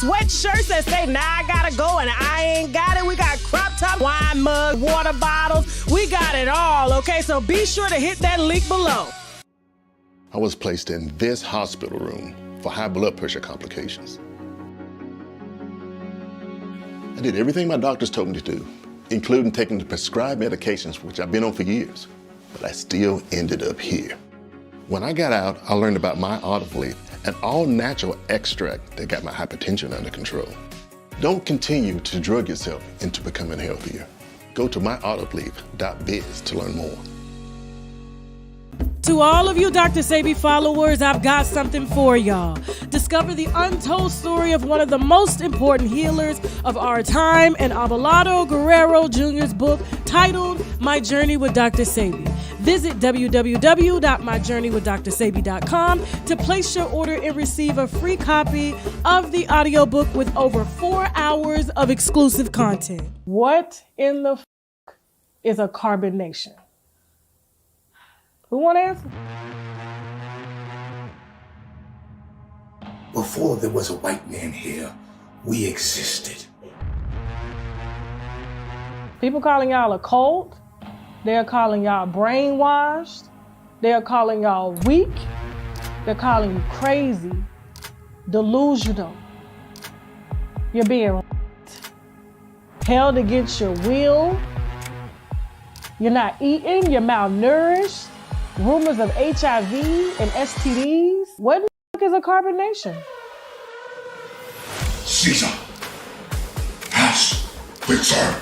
sweatshirts that say, nah, I gotta go and I ain't got it. We got crop top, wine mug, water bottles. We got it all, okay? So be sure to hit that link below. I was placed in this hospital room for high blood pressure complications. I did everything my doctors told me to do, including taking the prescribed medications, which I've been on for years, but I still ended up here. When I got out, I learned about my olive leaf, an all-natural extract that got my hypertension under control. Don't continue to drug yourself into becoming healthier. Go to myoliveleaf.biz to learn more. To all of you Dr. Sebi followers, I've got something for y'all. Discover the untold story of one of the most important healers of our time in Abelardo Guerrero Jr.'s book titled My Journey with Dr. Sebi. Visit www.myjourneywithdrsebi.com to place your order and receive a free copy of the audiobook with over 4 hours of exclusive content. What in the is a carbonation? Who want to answer? Before there was a white man here, we existed. People calling y'all a cult. They're calling y'all brainwashed. They're calling y'all weak. They're calling you crazy, delusional. You're being held against your will. You're not eating. You're malnourished. Rumors of HIV and STDs. What the fuck is a carbonation? Caesar has returned.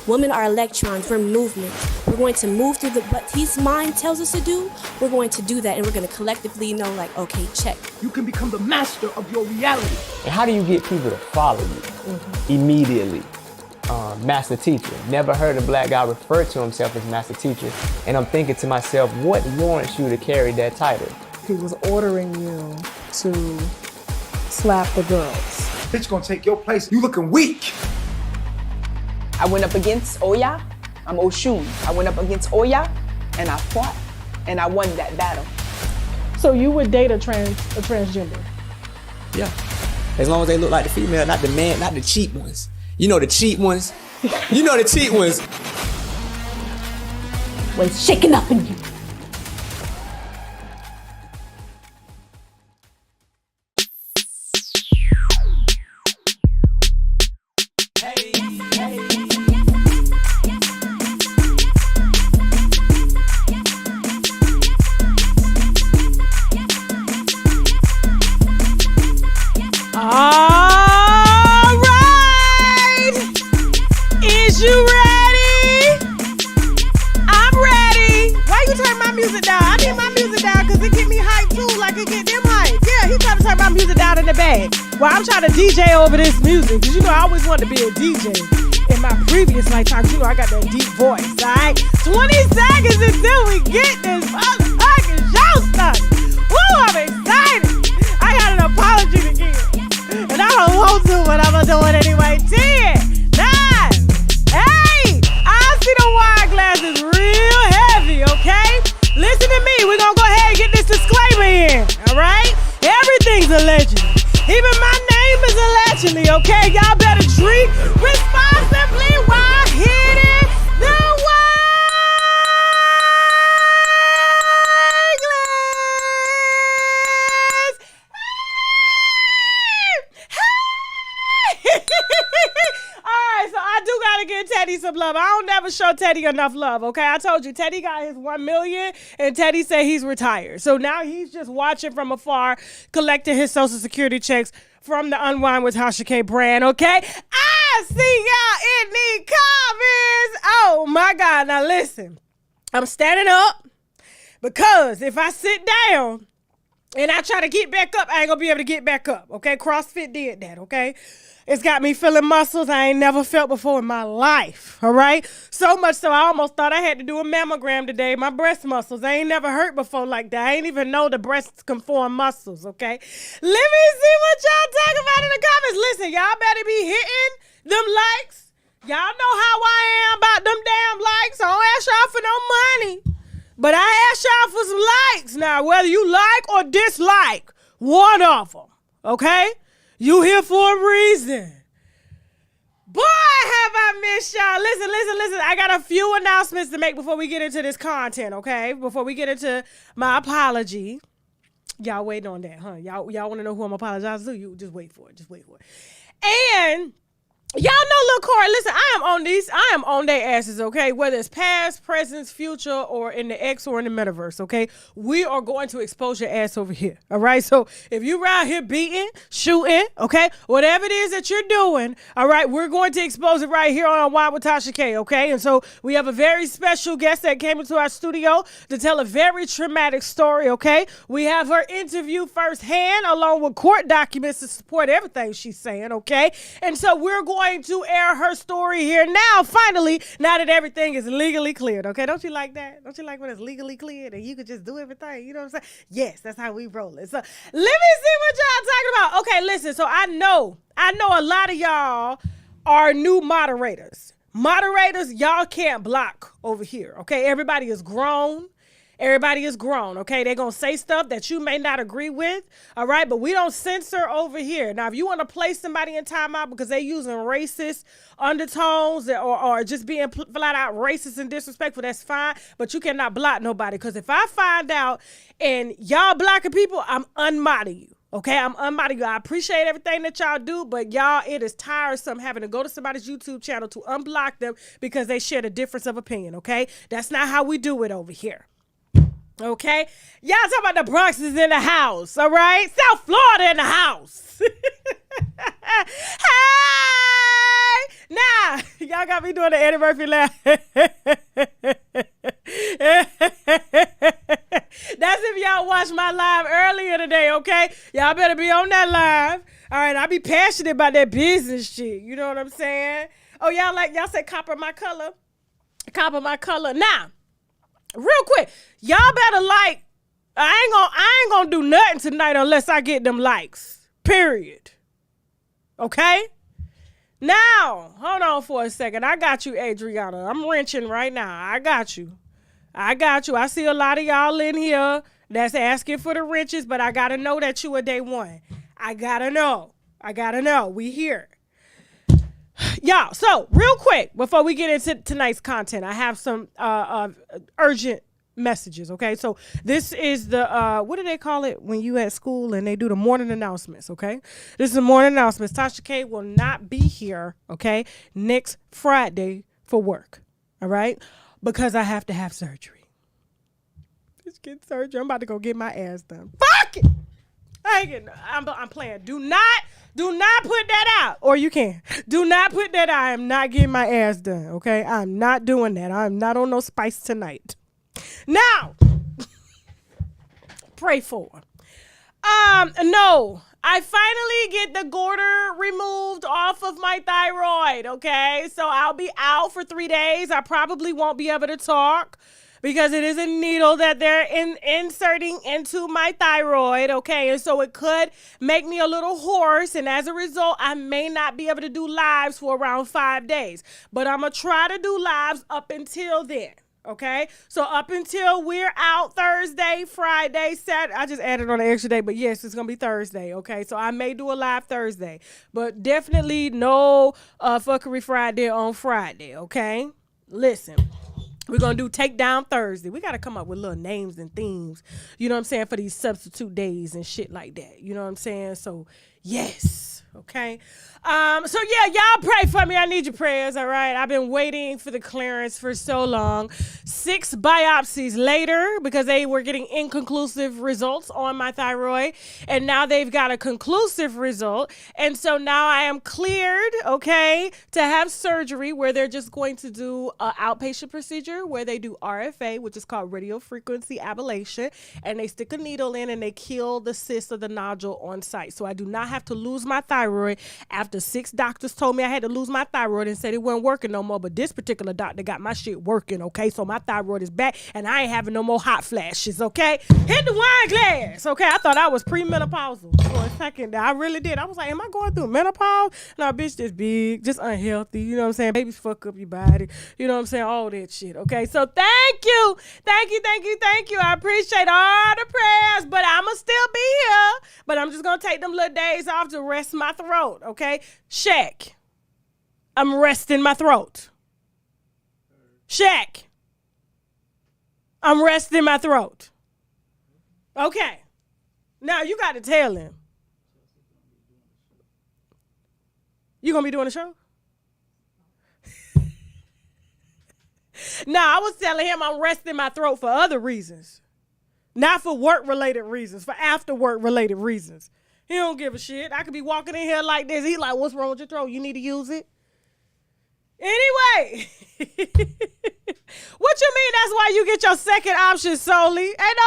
Women are electrons, we're movement. We're going to move through what his mind tells us to do. We're going to do that, and we're going to collectively know, like, okay, check. You can become the master of your reality. And how do you get people to follow you? Immediately. Master teacher. Never heard a black guy refer to himself as master teacher. And I'm thinking to myself, what warrants you to carry that title? He was ordering you to slap the girls. Bitch gonna take your place. You looking weak. I went up against Oya. I'm Oshun. I went up against Oya and I fought and I won that battle. So you would date a transgender? Yeah. As long as they look like the female, not the man, not the cheap ones. You know the cheap ones. You know the cheap ones. What's shaking up in you? Well, I'm trying to DJ over this music, because, you know, I always wanted to be a DJ in my previous lifetime. You know, I got that deep voice, all right? 20 seconds until we get this motherfucking show started. Woo, I'm excited. I got an apology to give, and I don't want to, but I'm going to do it anyway. 10, 9, 8. I see the wine glass is real heavy, okay? Listen to me. We're going to go ahead and get this disclaimer in, all right? Everything's alleged. Even my name is allegedly, okay? Y'all better treat responsibly while hitting the wine glass. Hey! All right, so I do gotta give Teddy some love. I don't never show Teddy enough love, okay? I told you, Teddy got his 1 million, and Teddy said he's retired. So now he's just watching from afar, collecting his Social Security checks from the Unwind with Tasha brand, okay? I see y'all in the comments. Oh, my God. Now, listen. I'm standing up because if I sit down and I try to get back up, I ain't going to be able to get back up, okay? CrossFit did that, okay? It's got me feeling muscles I ain't never felt before in my life, all right? So much so I almost thought I had to do a mammogram today. My breast muscles, I ain't never hurt before like that. I ain't even know the breasts can form muscles, okay? Let me see what y'all talk about in the comments. Listen, y'all better be hitting them likes. Y'all know how I am about them damn likes. I don't ask y'all for no money, but I ask y'all for some likes. Now, whether you like or dislike one of them, okay? You here for a reason. Boy, have I missed y'all. Listen. I got a few announcements to make before we get into this content, okay? Before we get into my apology. Y'all waiting on that, huh? Y'all want to know who I'm apologizing to? You just wait for it. And y'all know Lil Corey, listen, I am on their asses, okay? Whether it's past, present, future, or in the X or in the metaverse, okay? We are going to expose your ass over here, all right? So if you around here beating, shooting, okay? Whatever it is that you're doing, all right? We're going to expose it right here on Wine with Tasha K, okay? And so we have a very special guest that came into our studio to tell a very traumatic story, okay? We have her interview firsthand along with court documents to support everything she's saying, okay? And so we're going to air her story here now, finally, now that everything is legally cleared, okay? Don't you like that? Don't you like when it's legally cleared and you could just do everything? You know what I'm saying? Yes, that's how we roll it. So let me see what y'all talking about. Okay, listen, so I know a lot of y'all are new moderators. Moderators, y'all can't block over here, okay? Everybody is grown. Okay? They're going to say stuff that you may not agree with, all right? But we don't censor over here. Now, if you want to place somebody in timeout because they're using racist undertones or just being flat out racist and disrespectful, that's fine. But you cannot block nobody, because if I find out and y'all blocking people, I'm unmodding you. Okay, I'm unmodding you. I appreciate everything that y'all do, but y'all, it is tiresome having to go to somebody's YouTube channel to unblock them because they shared a difference of opinion, okay? That's not how we do it over here. Okay, y'all talking about the Bronx is in the house, all right? South Florida in the house. Hey, now y'all got me doing the Eddie Murphy laugh. That's if y'all watched my live earlier today, okay? Y'all better be on that live. All right, I be passionate about that business shit. You know what I'm saying? Oh, y'all say copper my color. Now, real quick, y'all better I ain't gonna do nothing tonight unless I get them likes. Period. Okay? Now, hold on for a second. I got you, Adriana. I'm wrenching right now. I got you. I see a lot of y'all in here that's asking for the wrenches, but I gotta know that you are day one. I gotta know. We here. Y'all, so real quick, before we get into tonight's content, I have some urgent messages, okay? So this is the, what do they call it when you at school and they do the morning announcements, okay? This is the morning announcements. Tasha K will not be here, okay, next Friday for work, all right? Because I have to have surgery. Just get surgery. I'm about to go get my ass done. Fuck it! I'm playing. Do not put that out. Or you can. Do not put that out. I am not getting my ass done, okay? I'm not doing that. I'm not on no spice tonight. Now, pray for. No. I finally get the goiter removed off of my thyroid, okay? So I'll be out for 3 days. I probably won't be able to talk because it is a needle that they're inserting into my thyroid, okay? And so it could make me a little hoarse, and as a result, I may not be able to do lives for around 5 days. But I'm going to try to do lives up until then. Okay, so up until we're out Thursday, Friday, Saturday, I just added on an extra day, but yes, it's gonna be Thursday. Okay, so I may do a live Thursday, but definitely no fuckery Friday on Friday. Okay, listen, we're gonna do Takedown Thursday. We gotta come up with little names and themes, you know what I'm saying, for these substitute days and shit like that. You know what I'm saying? So yes, okay. So yeah, y'all pray for me. I need your prayers, all right? I've been waiting for the clearance for so long. 6 biopsies later, because they were getting inconclusive results on my thyroid, and now they've got a conclusive result. And so now I am cleared, okay, to have surgery where they're just going to do an outpatient procedure where they do RFA, which is called radio frequency ablation, and they stick a needle in and they kill the cyst or the nodule on site. So I do not have to lose my thyroid thyroid after 6 doctors told me I had to lose my thyroid and said it wasn't working no more. But this particular doctor got my shit working, okay? So my thyroid is back and I ain't having no more hot flashes, okay? Hit the wine glass, okay? I thought I was premenopausal for a second. I really did. I was like, am I going through menopause? No, bitch, just big, just unhealthy. You know what I'm saying? Babies fuck up your body. You know what I'm saying? All that shit, okay? So thank you. Thank you, thank you, thank you. I appreciate all the prayers, but I'ma still be here. But I'm just gonna take them little days off to rest my throat, okay? Shaq, I'm resting my throat. Shaq, I'm resting my throat. Okay. Now you got to tell him. You gonna be doing the show? Nah, I was telling him I'm resting my throat for other reasons. Not for work-related reasons, for after-work-related reasons. He don't give a shit. I could be walking in here like this. He like, what's wrong with your throat? You need to use it? Anyway. What you mean that's why you get your second option solely? Ain't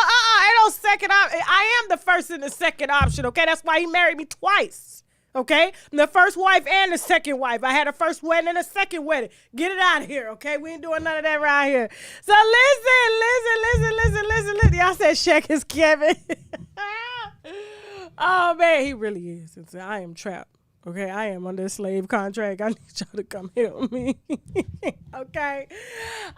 no second option. I am the first and the second option, okay? That's why he married me twice, okay? I'm the first wife and the second wife. I had a first wedding and a second wedding. Get it out of here, okay? We ain't doing none of that right here. So listen. Y'all said Shaq is Kevin. Oh, man, he really is. I am trapped. Okay, I am under a slave contract. I need y'all to come help me. Okay.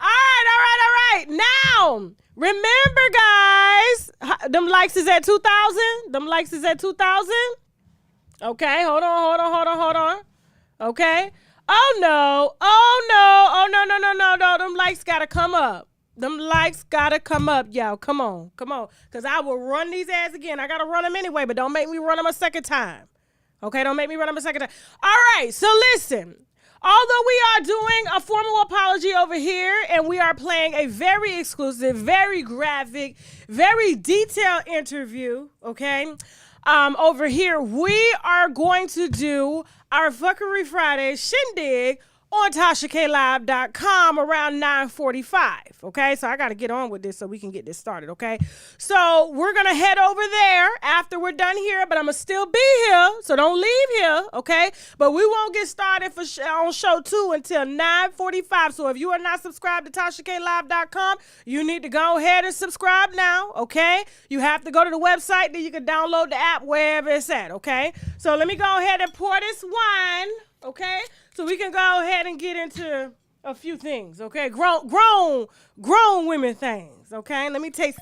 All right. Now, remember, guys, them likes is at 2,000. Them likes is at 2,000. Okay, hold on. Okay. Oh, no. Them likes got to come up. Them likes got to come up, y'all. Come on. Because I will run these ads again. I got to run them anyway, but don't make me run them a second time. Okay, don't make me run them a second time. All right, so listen. Although we are doing a formal apology over here and we are playing a very exclusive, very graphic, very detailed interview, okay, over here, we are going to do our Fuckery Friday shindig on TashaKLive.com around 9:45, okay? So I got to get on with this so we can get this started, okay? So we're going to head over there after we're done here, but I'm going to still be here, so don't leave here, okay? But we won't get started on show 2 until 9:45. So if you are not subscribed to TashaKLive.com, you need to go ahead and subscribe now, okay? You have to go to the website, then you can download the app wherever it's at, okay? So let me go ahead and pour this wine, okay? So we can go ahead and get into a few things, okay? Grown women things, okay? Let me taste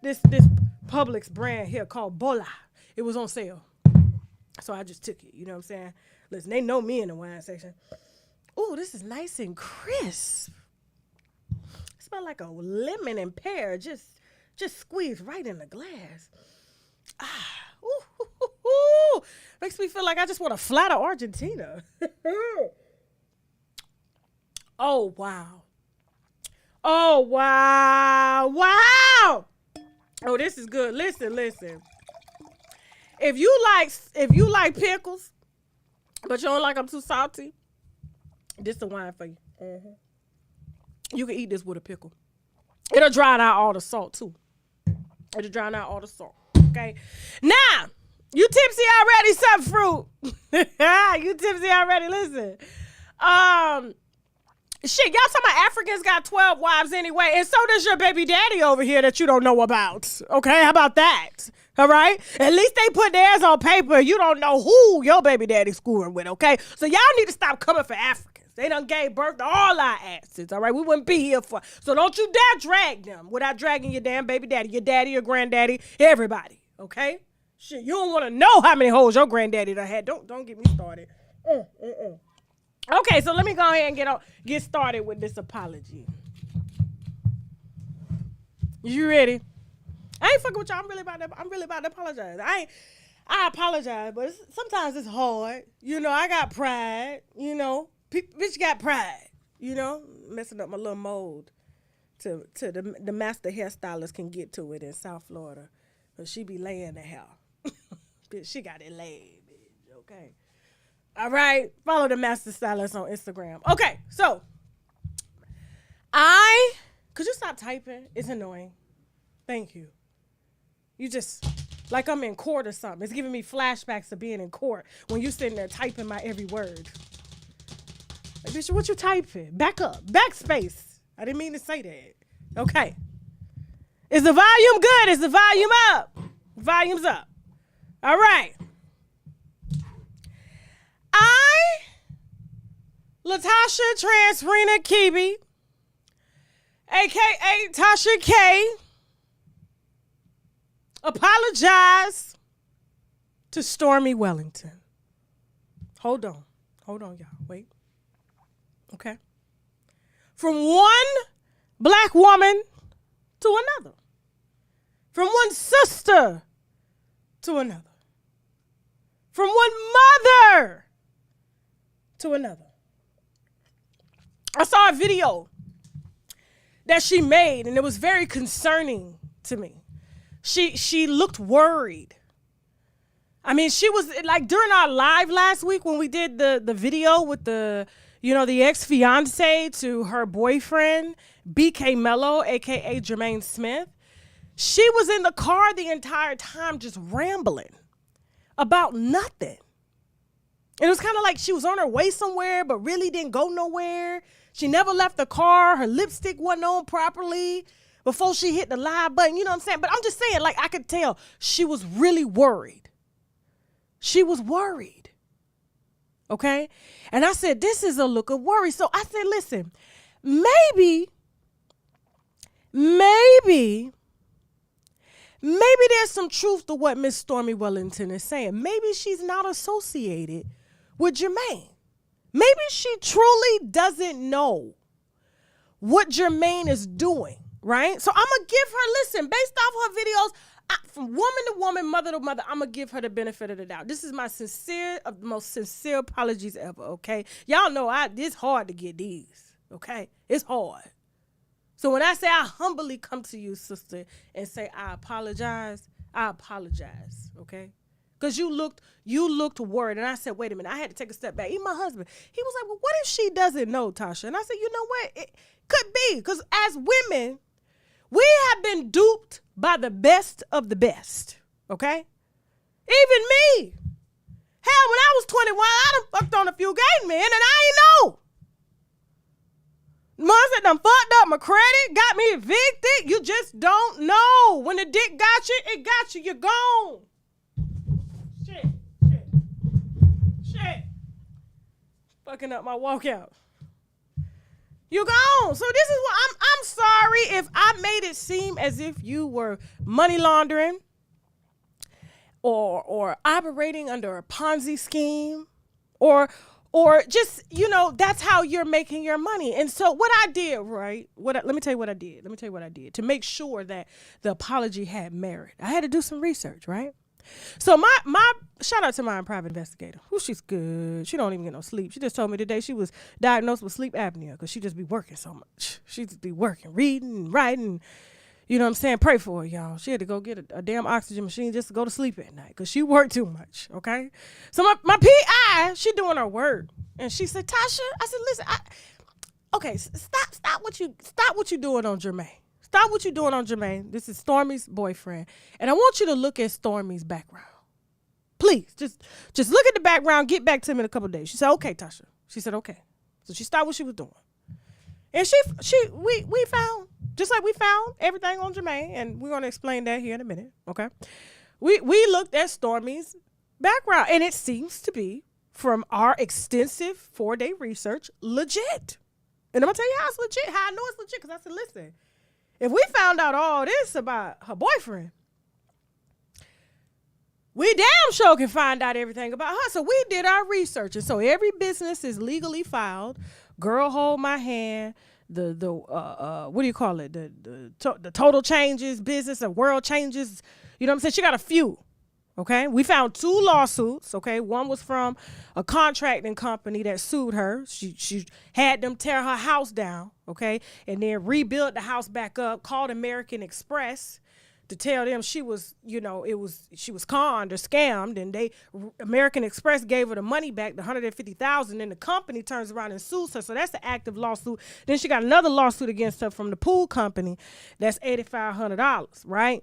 this Publix brand here called Bola. It was on sale, so I just took it. You know what I'm saying? Listen, they know me in the wine section. Ooh, this is nice and crisp. It smells like a lemon and pear just squeezed right in the glass. Ooh. Makes me feel like I just want to fly to Argentina. Oh, wow. Wow. Oh, this is good. Listen. If you like pickles, but you don't like them too salty, this is the wine for you. Mm-hmm. You can eat this with a pickle. It'll drown out all the salt, too. Okay? Now, you tipsy already, some fruit. You tipsy already, listen. Shit, y'all talking about Africans got 12 wives anyway, and so does your baby daddy over here that you don't know about. Okay, how about that? All right? At least they put theirs on paper. You don't know who your baby daddy's screwing with, okay? So y'all need to stop coming for Africans. They done gave birth to all our asses, all right? We wouldn't be here for. So don't you dare drag them without dragging your damn baby daddy, your daddy, your granddaddy, everybody, okay? Shit, you don't want to know how many hoes your granddaddy done had. Don't get me started. Okay, so let me go ahead and get started with this apology. You ready? I ain't fucking with y'all. I'm really about to apologize. I apologize, but sometimes it's hard. You know, I got pride. You know, bitch got pride. You know, messing up my little mold to the master hairstylist can get to it in South Florida. But she be laying the hair. Bitch, she got it laid, bitch. Okay. All right. Follow the master stylist on Instagram. Okay. So, could you stop typing? It's annoying. Thank you. You just Like I'm in court or something. It's giving me flashbacks of being in court when you sitting there typing my every word. Like, bitch, what you typing? Back up. Backspace. I didn't mean to say that. Okay. Is the volume good? Is the volume up? Volume's up. All right. Latasha Transrena Kibi, a.k.a. Tasha K, apologize to Stormy Wellington. Hold on, y'all. Wait. Okay. From one black woman to another. From one sister to another. From one mother to another. I saw a video that she made, and it was very concerning to me. She looked worried. I mean, she was like during our live last week when we did the video with the ex-fiance to her boyfriend, BK Mello, aka Jermaine Smith. She was in the car the entire time just rambling about nothing. And it was kind of like she was on her way somewhere, but really didn't go nowhere. She never left the car. Her lipstick wasn't on properly before she hit the live button. You know what I'm saying? But I'm just saying, like, I could tell she was really worried. She was worried. Okay? And I said, this is a look of worry. So I said, listen, maybe there's some truth to what Miss Stormy Wellington is saying. Maybe she's not associated with Jermaine. Maybe she truly doesn't know what Jermaine is doing, right? So I'm going to give her, listen, based off her videos, from woman to woman, mother to mother, I'm going to give her the benefit of the doubt. This is my most sincere apologies ever, okay? Y'all know it's hard to get these, okay? It's hard. So when I say I humbly come to you, sister, and say I apologize, okay? Because you looked worried. And I said, wait a minute, I had to take a step back. Even my husband, he was like, well, what if she doesn't know, Tasha? And I said, you know what? It could be. Because as women, we have been duped by the best of the best, okay? Even me. Hell, when I was 21, I done fucked on a few gay men, and I ain't know. Ones that done fucked up my credit, got me evicted. You just don't know. When the dick got you, it got you. You're gone. Shit. Fucking up my walkout. You gone. So this is what I'm sorry if I made it seem as if you were money laundering or operating under a Ponzi scheme or just, that's how you're making your money. And so what I did, right? Let me tell you what I did to make sure that the apology had merit. I had to do some research, right? So my shout out to my private investigator. She's good. She don't even get no sleep. She just told me today she was diagnosed with sleep apnea because she just be working so much. She just be working, reading, writing. You know what I'm saying? Pray for her, y'all. She had to go get a damn oxygen machine just to go to sleep at night because she worked too much, okay? So my PI, she doing her work. And she said, Tasha, I said, listen, stop what you doing on Jermaine. Stop what you're doing on Jermaine. This is Stormy's boyfriend. And I want you to look at Stormy's background. Please, just look at the background. Get back to me in a couple of days. She said, okay, Tasha. She said, okay. So she stopped what she was doing. And we found, just like we found everything on Jermaine, and we're going to explain that here in a minute, okay? We looked at Stormy's background, and it seems to be, from our extensive 4-day research, legit. And I'm going to tell you how it's legit, how I know it's legit, because I said, listen, if we found out all this about her boyfriend, we damn sure can find out everything about her. So we did our research. And so every business is legally filed. Girl, hold my hand. What do you call it? The total changes, business and world changes. You know what I'm saying? She got a few. Okay. We found 2 lawsuits. Okay. One was from a contracting company that sued her. She had them tear her house down. Okay. And then rebuild the house back up, called American Express to tell them she was, she was conned or scammed, and American Express gave her the money back, the $150,000, and the company turns around and sues her. So that's the active lawsuit. Then she got another lawsuit against her from the pool company. That's $8,500, right?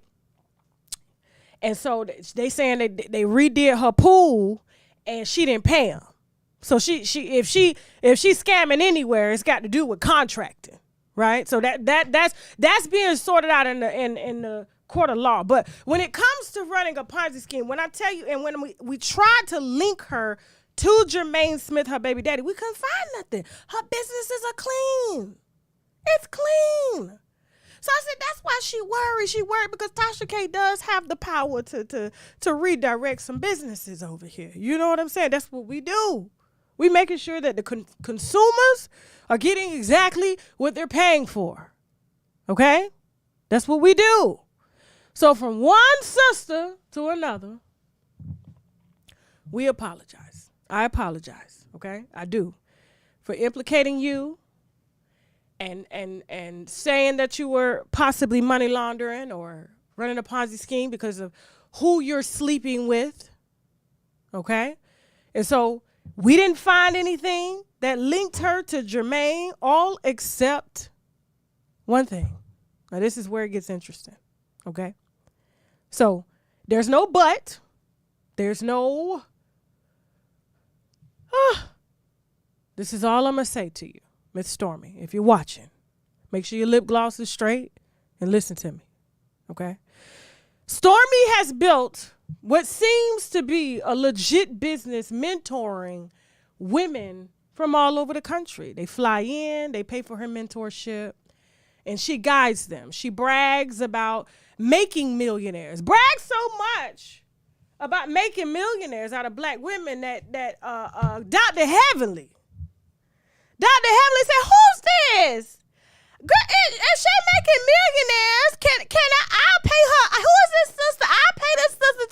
And so they saying they redid her pool and she didn't pay them. So if she's scamming anywhere, it's got to do with contracting, right? So that's being sorted out in the court of law. But when it comes to running a Ponzi scheme, when I tell you, and when we tried to link her to Jermaine Smith, her baby daddy, we couldn't find nothing. Her businesses are clean. It's clean. So I said, that's why she worried. She worried because Tasha K does have the power to redirect some businesses over here. You know what I'm saying? That's what we do. We making sure that the consumers are getting exactly what they're paying for. Okay? That's what we do. So from one sister to another, we apologize. I apologize. Okay? I do. For implicating you and saying that you were possibly money laundering or running a Ponzi scheme because of who you're sleeping with. Okay? And so we didn't find anything that linked her to Jermaine, all except one thing. Now, this is where it gets interesting, okay? So there's no but. There's no, this is all I'm going to say to you, Miss Stormy. If you're watching, make sure your lip gloss is straight and listen to me, okay? Stormy has built what seems to be a legit business mentoring women from all over the country. They fly in, they pay for her mentorship, and she guides them. She brags about making millionaires, brags so much about making millionaires out of black women that Dr. Heavenly said, who's this? Girl, is she making millionaires? Can I'll pay her? Who is this sister? I'll pay this sister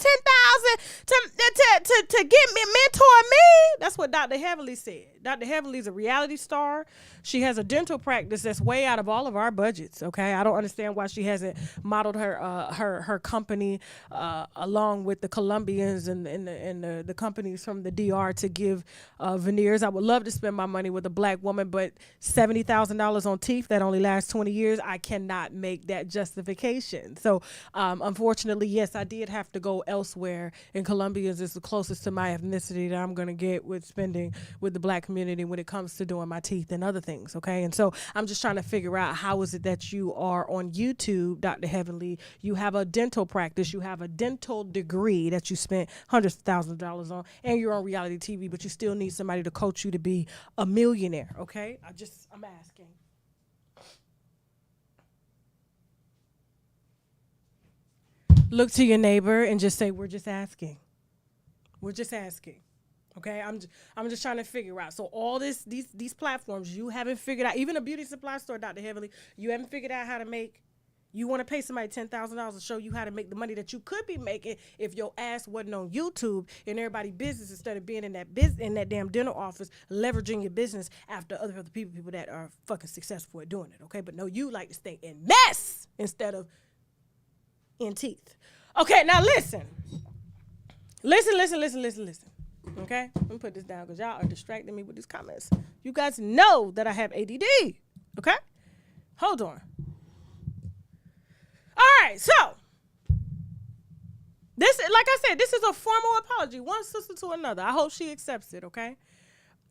$10,000 to get me, mentor me. That's what Dr. Heavenly said. Dr. Heavenly's a reality star. She has a dental practice that's way out of all of our budgets. Okay, I don't understand why she hasn't modeled her company along with the Colombians and the companies from the DR to give veneers. I would love to spend my money with a black woman, but $70,000 on teeth that only last 20 years, I cannot make that justification. So unfortunately, yes, I did have to go elsewhere, and Colombians is the closest to my ethnicity that I'm going to get with spending with the black community when it comes to doing my teeth and other things, okay? And so I'm just trying to figure out, how is it that you are on YouTube, Dr. Heavenly? You have a dental practice, you have a dental degree that you spent hundreds of thousands of dollars on, and you're on reality TV, but you still need somebody to coach you to be a millionaire, okay? I'm asking. Look to your neighbor and just say, we're just asking. We're just asking. Okay, I'm just trying to figure out. So all these platforms you haven't figured out, even a beauty supply store, Dr. Heavenly, you haven't figured out how to make. You want to pay somebody $10,000 to show you how to make the money that you could be making if your ass wasn't on YouTube and everybody's business, instead of being in that damn dental office leveraging your business after other people that are fucking successful at doing it. Okay, but no, you like to stay in mess instead of in teeth. Okay, now listen. Okay, let me put this down because y'all are distracting me with these comments. You guys know that I have ADD. Okay, hold on. All right, so this, like I said, this is a formal apology, one sister to another. I hope she accepts it. Okay,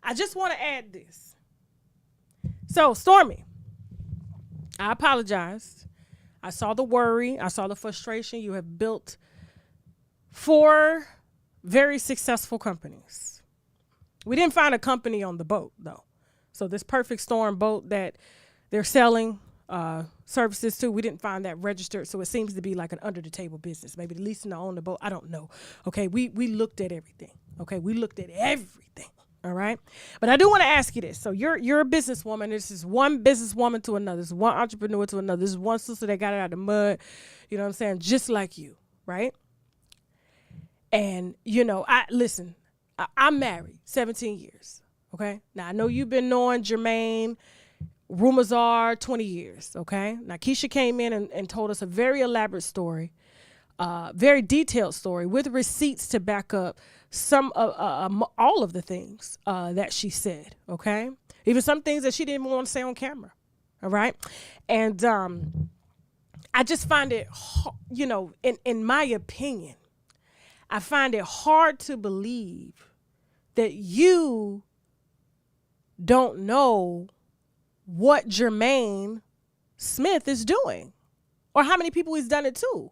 I just want to add this. So, Stormy, I apologized. I saw the worry. I saw the frustration. You have built 4 very successful companies. We didn't find a company on the boat, though. So this Perfect Storm boat that they're selling services to, we didn't find that registered. So it seems to be like an under-the-table business. Maybe the leasing to own the boat. I don't know. Okay, we looked at everything. Okay, we looked at everything. All right. But I do want to ask you this. So you're a businesswoman. This is one businesswoman to another. This is one entrepreneur to another. This is one sister that got it out of the mud. You know what I'm saying? Just like you, right? And, you know, I'm married 17 years. Okay. Now, I know you've been knowing Jermaine, rumors are 20 years. Okay. Now, Keisha came in and told us a very elaborate story, very detailed story with receipts to back up all of the things that she said. Okay. Even some things that she didn't want to say on camera. All right. And I just find it, in my opinion, I find it hard to believe that you don't know what Jermaine Smith is doing or how many people he's done it to.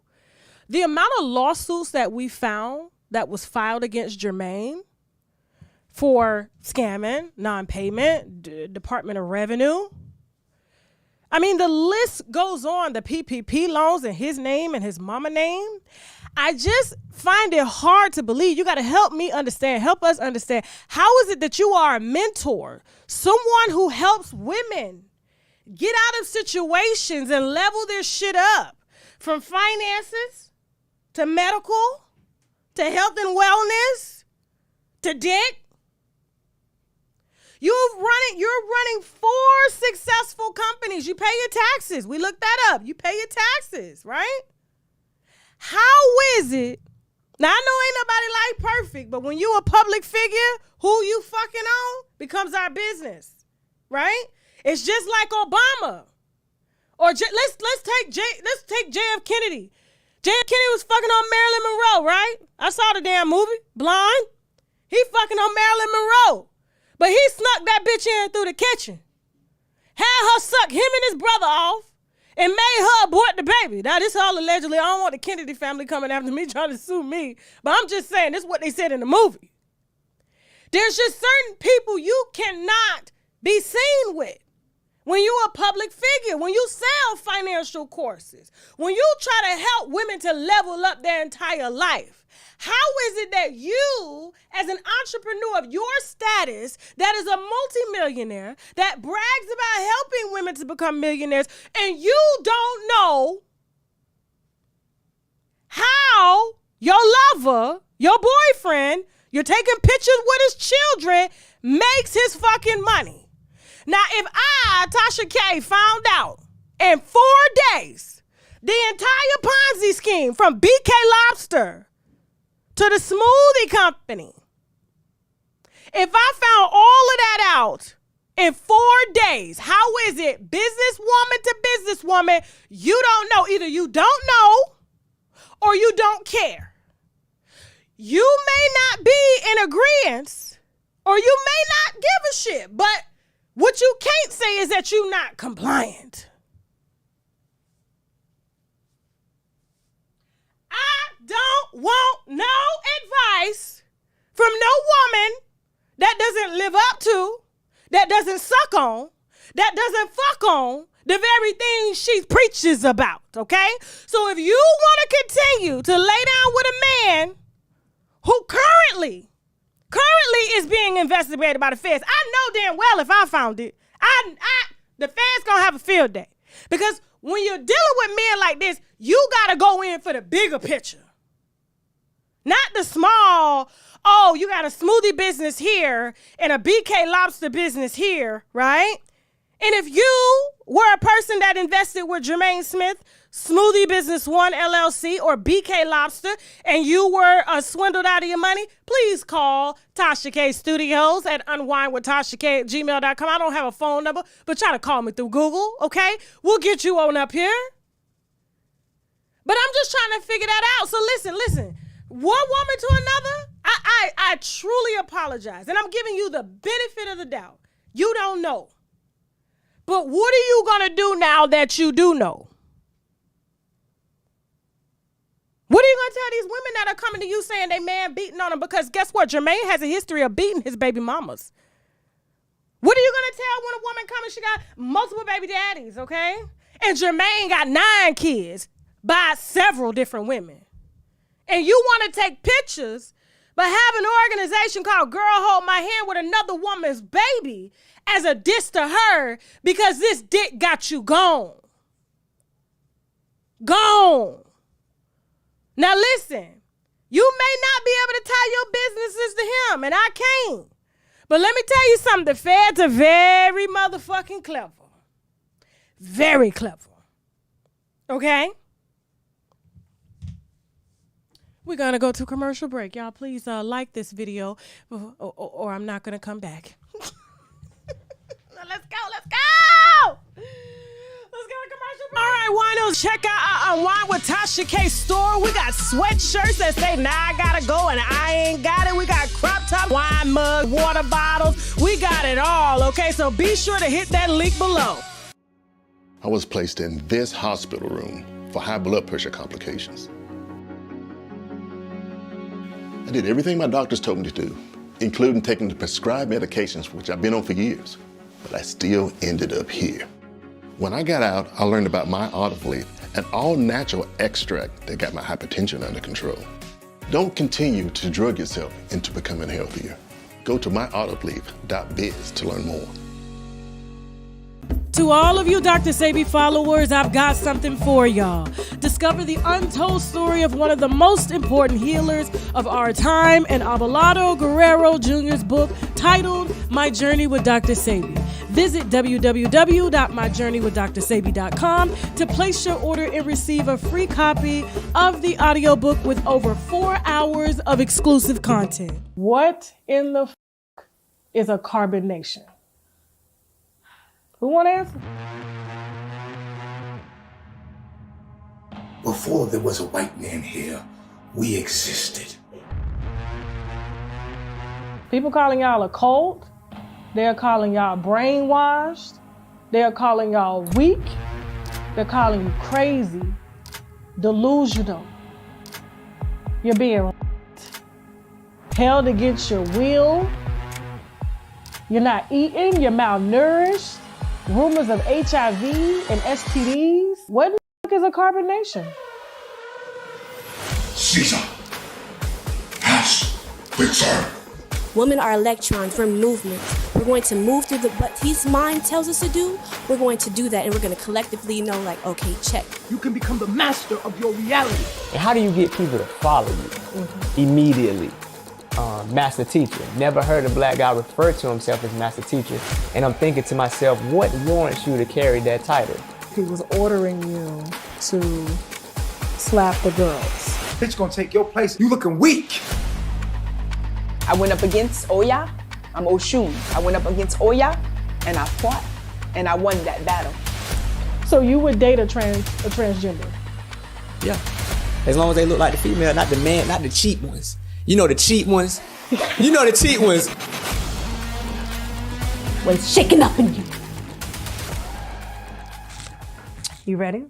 The amount of lawsuits that we found that was filed against Jermaine for scamming, non-payment, Department of Revenue. I mean, the list goes on, the PPP loans in his name and his mama name. I just find it hard to believe. You got to help us understand. How is it that you are a mentor, someone who helps women get out of situations and level their shit up, from finances to medical to health and wellness to debt? You're running 4 successful companies. You pay your taxes. We looked that up. You pay your taxes, right? How is it? Now, I know ain't nobody like perfect, but when you a public figure, who you fucking on becomes our business, right? It's just like Obama. Or let's take JF Kennedy. JF Kennedy was fucking on Marilyn Monroe, right? I saw the damn movie, Blonde. He fucking on Marilyn Monroe. But he snuck that bitch in through the kitchen, had her suck him and his brother off, and made her abort the baby. Now, this all allegedly. I don't want the Kennedy family coming after me trying to sue me, but I'm just saying this is what they said in the movie. There's just certain people you cannot be seen with when you're a public figure, when you sell financial courses, when you try to help women to level up their entire life. How is it that you, as an entrepreneur of your status, that is a multimillionaire, that brags about helping women to become millionaires, and you don't know how your lover, your boyfriend, you're taking pictures with his children, makes his fucking money? Now, if I, Tasha K, found out in 4 days the entire Ponzi scheme from BK Lobster to the smoothie company, if I found all of that out in 4 days, how is it businesswoman to businesswoman, you don't know? Either you don't know or you don't care. You may not be in agreement or you may not give a shit, but what you can't say is that you're not compliant. I don't want no advice from no woman that doesn't live up to, that doesn't suck on, that doesn't fuck on the very thing she preaches about, okay? So if you want to continue to lay down with a man who currently is being investigated by the feds, I know damn well if I found it, the feds gonna have a field day. Because when you're dealing with men like this, you gotta go in for the bigger picture. Not the small, oh, you got a smoothie business here and a BK Lobster business here, right? And if you were a person that invested with Jermaine Smith, Smoothie Business One LLC, or BK Lobster, and you were swindled out of your money, please call Tasha K Studios at unwinewithtashak@gmail.com. I don't have a phone number, but try to call me through Google, okay? We'll get you on up here. But I'm just trying to figure that out. So listen. One woman to another, I truly apologize. And I'm giving you the benefit of the doubt. You don't know. But what are you going to do now that you do know? What are you going to tell these women that are coming to you saying they man beating on them? Because guess what? Jermaine has a history of beating his baby mamas. What are you going to tell when a woman comes and she got multiple baby daddies, okay? And Jermaine got 9 kids by several different women. And you want to take pictures, but have an organization called Girl Hold My Hand with another woman's baby as a diss to her because this dick got you gone. Gone. Now listen, you may not be able to tie your businesses to him, and I can't. But let me tell you something, the feds are very motherfucking clever. Very clever. Okay? We're going to go to commercial break. Y'all, please like this video or I'm not going to come back. Let's go. Let's go to commercial break. All right, winos, check out our Unwind with Tasha K store. We got sweatshirts that say, nah, I gotta go and I ain't got it. We got crop top, wine mug, water bottles. We got it all, okay? So be sure to hit that link below. I was placed in this hospital room for high blood pressure complications. I did everything my doctors told me to do, including taking the prescribed medications, which I've been on for years, but I still ended up here. When I got out, I learned about my olive leaf, an all-natural extract that got my hypertension under control. Don't continue to drug yourself into becoming healthier. Go to myoliveleaf.biz to learn more. To all of you Dr. Sebi followers, I've got something for y'all. Discover the untold story of one of the most important healers of our time in Abelardo Guerrero Jr.'s book titled My Journey with Dr. Sebi. Visit www.myjourneywithdrsebi.com to place your order and receive a free copy of the audiobook with over 4 hours of exclusive content. What in the is a carbonation? Who want to answer? Before there was a white man here, we existed. People calling y'all a cult. They're calling y'all brainwashed. They're calling y'all weak. They're calling you crazy, delusional. You're being held against your will. You're not eating. You're malnourished. Rumors of HIV and STDs. What the fuck is a carbonation? Caesar has returned. Women are electrons, we're movement. We're going to move through what his mind tells us to do. We're going to do that, and we're going to collectively know, like, okay, check. You can become the master of your reality. And how do you get people to follow you immediately? Master teacher. Never heard a black guy refer to himself as master teacher. And I'm thinking to myself, what warrants you to carry that title? He was ordering you to slap the girls. Bitch gonna take your place. You looking weak. I went up against Oya. I'm Oshun. I went up against Oya and I fought and I won that battle. So you would date a transgender? Yeah. As long as they look like the female, not the man, not the cheap ones. You know the cheap ones. You know the cheap ones. What's shaking up in you? You ready?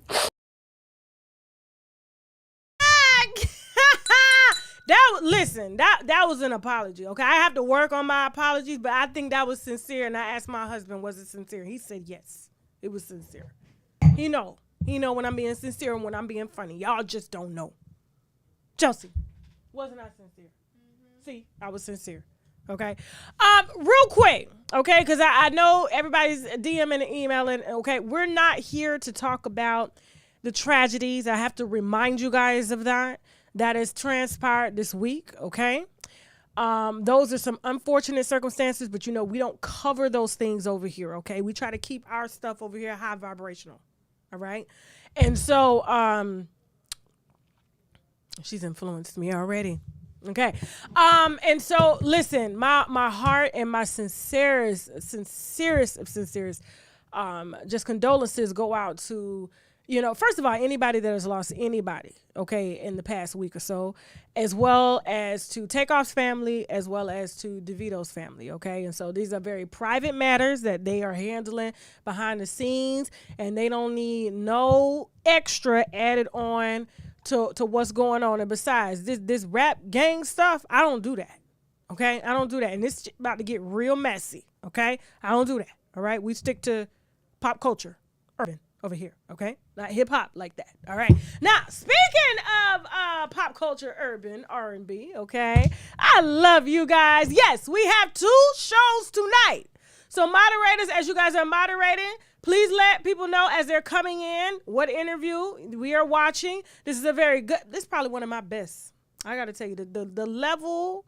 That was an apology, okay? I have to work on my apologies, but I think that was sincere, and I asked my husband, was it sincere? He said yes, it was sincere. He know when I'm being sincere and when I'm being funny. Y'all just don't know. Chelsea, wasn't I sincere? See, I was sincere. Okay. Real quick, okay, because I know everybody's DMing and emailing. Okay, we're not here to talk about the tragedies. I have to remind you guys of that. That has transpired this week. Okay. Those are some unfortunate circumstances, but we don't cover those things over here. Okay, we try to keep our stuff over here high vibrational. All right, and so she's influenced me already. Okay. And so listen, my heart and my sincerest of sincerest, just condolences go out to, first of all, anybody that has lost anybody, okay, in the past week or so, as well as to Takeoff's family, as well as to DeVito's family, okay? And so these are very private matters that they are handling behind the scenes, and they don't need no extra added on to what's going on. And besides, this rap gang stuff, I don't do that, okay? I don't do that. And it's about to get real messy, okay? I don't do that, all right? We stick to pop culture, urban over here, okay? Not hip-hop like that, all right? Now, speaking of pop culture, urban, R&B, okay? I love you guys. Yes, we have 2 shows tonight. So moderators, as you guys are moderating, please let people know as they're coming in what interview we are watching. This is a very good, this is probably one of my best. I got to tell you, the level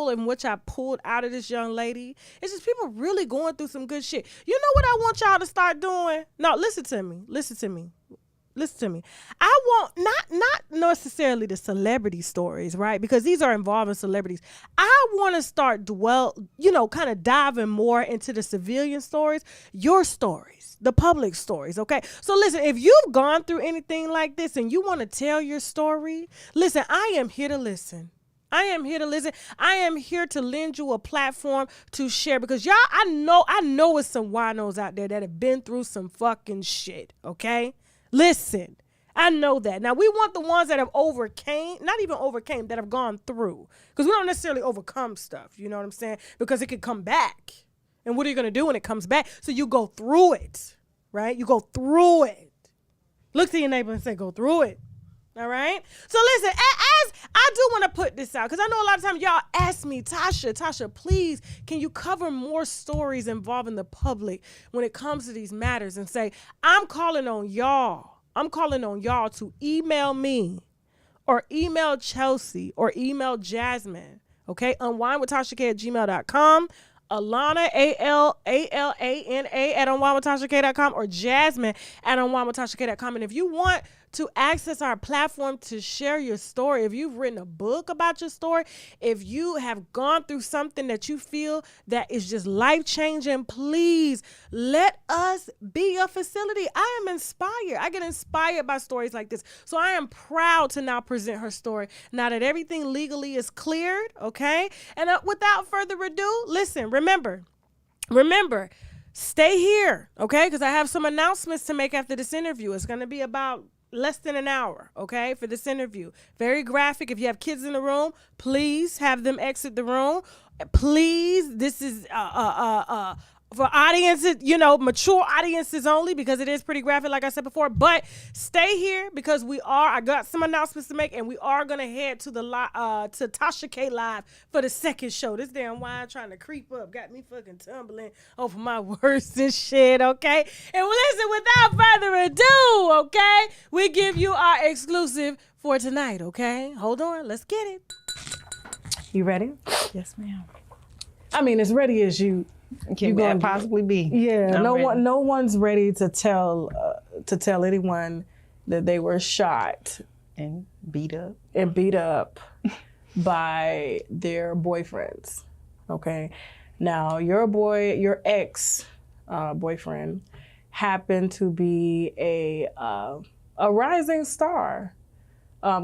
in which I pulled out of this young lady, it's just people really going through some good shit. You know what I want y'all to start doing? No, listen to me. listen to me. I want not necessarily the celebrity stories, right? Because these are involving celebrities. I want to start kind of diving more into the civilian stories, your stories, the public stories, okay? So listen, if you've gone through anything like this and you want to tell your story, listen, I am here to listen. I am here to listen. I am here to lend you a platform to share because y'all, I know it's some winos out there that have been through some fucking shit, okay? Listen, I know that. Now, we want the ones that have that have gone through because we don't necessarily overcome stuff, you know what I'm saying? Because it could come back. And what are you going to do when it comes back? So you go through it, right? You go through it. Look to your neighbor and say, go through it. All right. So listen, as I do want to put this out, because I know a lot of times y'all ask me, Tasha, please, can you cover more stories involving the public when it comes to these matters and say, I'm calling on y'all to email me or email Chelsea or email Jasmine. Okay. UNWINEWITHTASHAK@gmail.com. Alana, ALALANA @UNWINEWITHTASHAK.com or Jasmine @UNWINEWITHTASHAK.com. And if you want to access our platform to share your story, if you've written a book about your story, if you have gone through something that you feel that is just life-changing, please let us be your facility. I am inspired. I get inspired by stories like this. So I am proud to now present her story now that everything legally is cleared, okay? And without further ado, listen, remember, stay here, okay? Because I have some announcements to make after this interview. It's going to be about less than an hour, okay, for this interview. Very graphic. If you have kids in the room, please have them exit the room. Please, this is for audiences, mature audiences only, because it is pretty graphic, like I said before. But stay here because I got some announcements to make, and we are gonna head to the to Tasha K Live for the second show. This damn wine trying to creep up got me fucking tumbling over my words and shit. Okay, and listen, without further ado, okay, we give you our exclusive for tonight. Okay, hold on, let's get it. You ready? Yes, ma'am. I mean, as ready as you Can possibly be. Yeah, no one's ready to tell anyone that they were shot And beat up. by their boyfriends. Okay, now your ex boyfriend happened to be a rising star.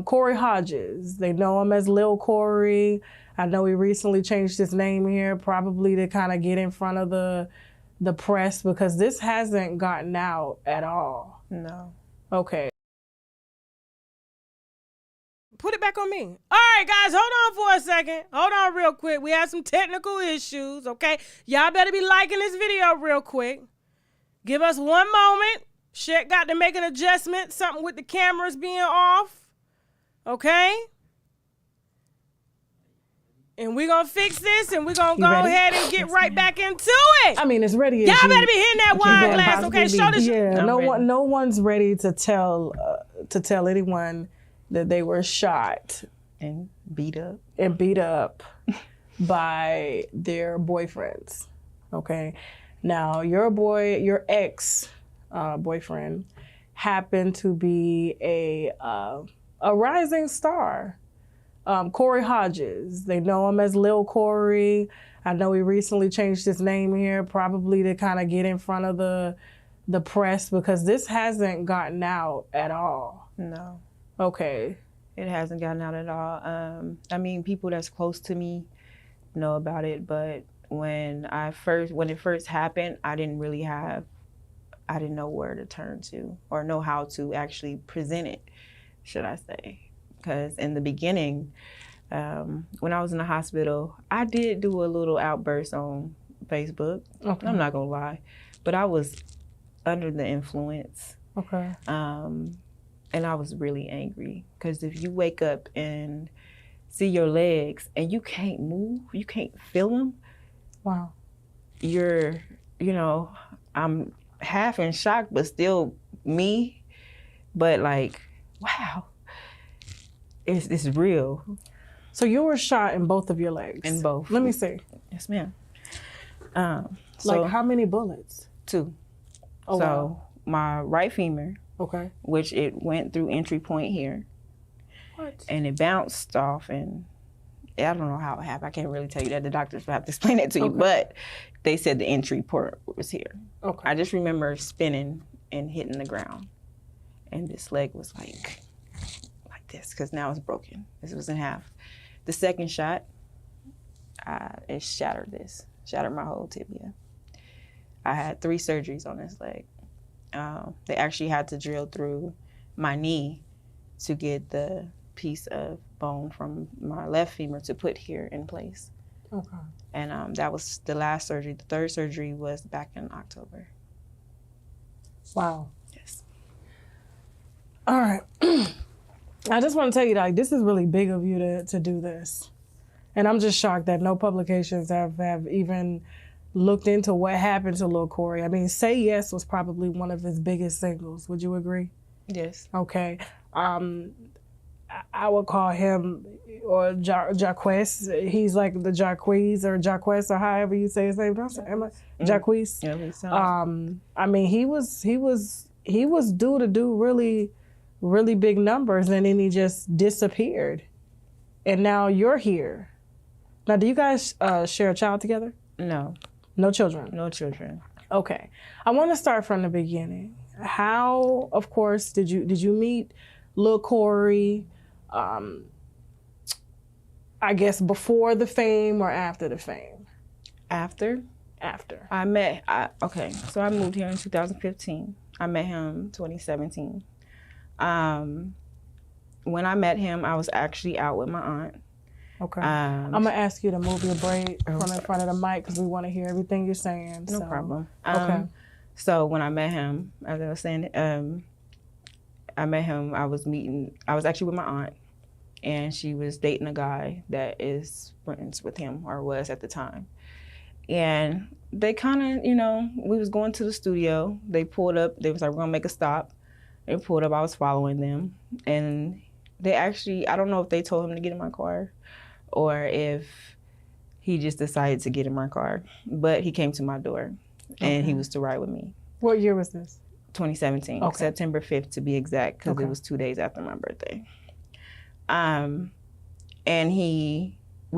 Corey Hodges. They know him as Lil Corey. I know he recently changed his name here, probably to kind of get in front of the press, because this hasn't gotten out at all. No. Okay. Put it back on me. All right, guys, hold on for a second. Hold on real quick. We have some technical issues, okay? Y'all better be liking this video real quick. Give us one moment. Shit got to make an adjustment. Something with the cameras being off. Okay? And we're going to fix this, and we're going to go ahead and get right back into it. I mean, as ready as y'all better be hitting that wine glass, okay? Show this. Yeah, no one's ready to tell anyone that they were shot And beat up. by their boyfriends. Okay? Now, your ex boyfriend happened to be a rising star. Corey Hodges. They know him as Lil Corey. I know he recently changed his name here, probably to kind of get in front of the press, because this hasn't gotten out at all. No. Okay. It hasn't gotten out at all. I mean, people that's close to me know about it, but when it first happened, I didn't know where to turn to or know how to actually present it, should I say. Because in the beginning, when I was in the hospital, I did do a little outburst on Facebook. Okay. I'm not gonna lie, but I was under the influence. Okay. And I was really angry, because if you wake up and see your legs and you can't move, you can't feel them. Wow. I'm half in shock, but still me. But like, wow. It's real. So you were shot in both of your legs? In both. Let me see. Yes, ma'am. Like how many bullets? 2. Oh, so wow. my right femur Okay. which it went through entry point here. What? And it bounced off, and I don't know how it happened. I can't really tell you that. The doctors will have to explain that to you, but they said the entry port was here. Okay. I just remember spinning and hitting the ground, and this leg was like this, because now it's broken. This was in half. The second shot, it shattered my whole tibia. I had 3 surgeries on this leg. They actually had to drill through my knee to get the piece of bone from my left femur to put here in place. Okay. And that was the last surgery. The third surgery was back in October. Wow. Yes. All right. I just want to tell you, like, this is really big of you to do this. And I'm just shocked that no publications have even looked into what happened to Lil Corey. I mean, Say Yes was probably one of his biggest singles. Would you agree? Yes. Okay. I would call him or Jaquez. He's like the Jaquez or Jaquez or however you say his name. Jaquez. Yeah, I mean, he was due to do really, really big numbers, and then he just disappeared. And now you're here. Now, do you guys share a child together? No. No children? No children. Okay. I want to start from the beginning. How, of course, did you meet Lil Corey? I guess before the fame or after the fame? After? After. Okay, so I moved here in 2015. I met him 2017. When I met him, I was actually out with my aunt. Okay. I'm going to ask you to move your braid from in front of the mic because we want to hear everything you're saying. No problem. Okay. So when I met him, as I was saying, I met him, I was actually with my aunt, and she was dating a guy that is friends with him, or was at the time. And they kind of, we was going to the studio. They pulled up. They was like, we're going to make a stop. They pulled up. I was following them. And they actually, I don't know if they told him to get in my car or if he just decided to get in my car. But he came to my door, and he was to ride with me. What year was this? 2017, okay. September 5th to be exact, because okay. it was 2 days after my birthday. And we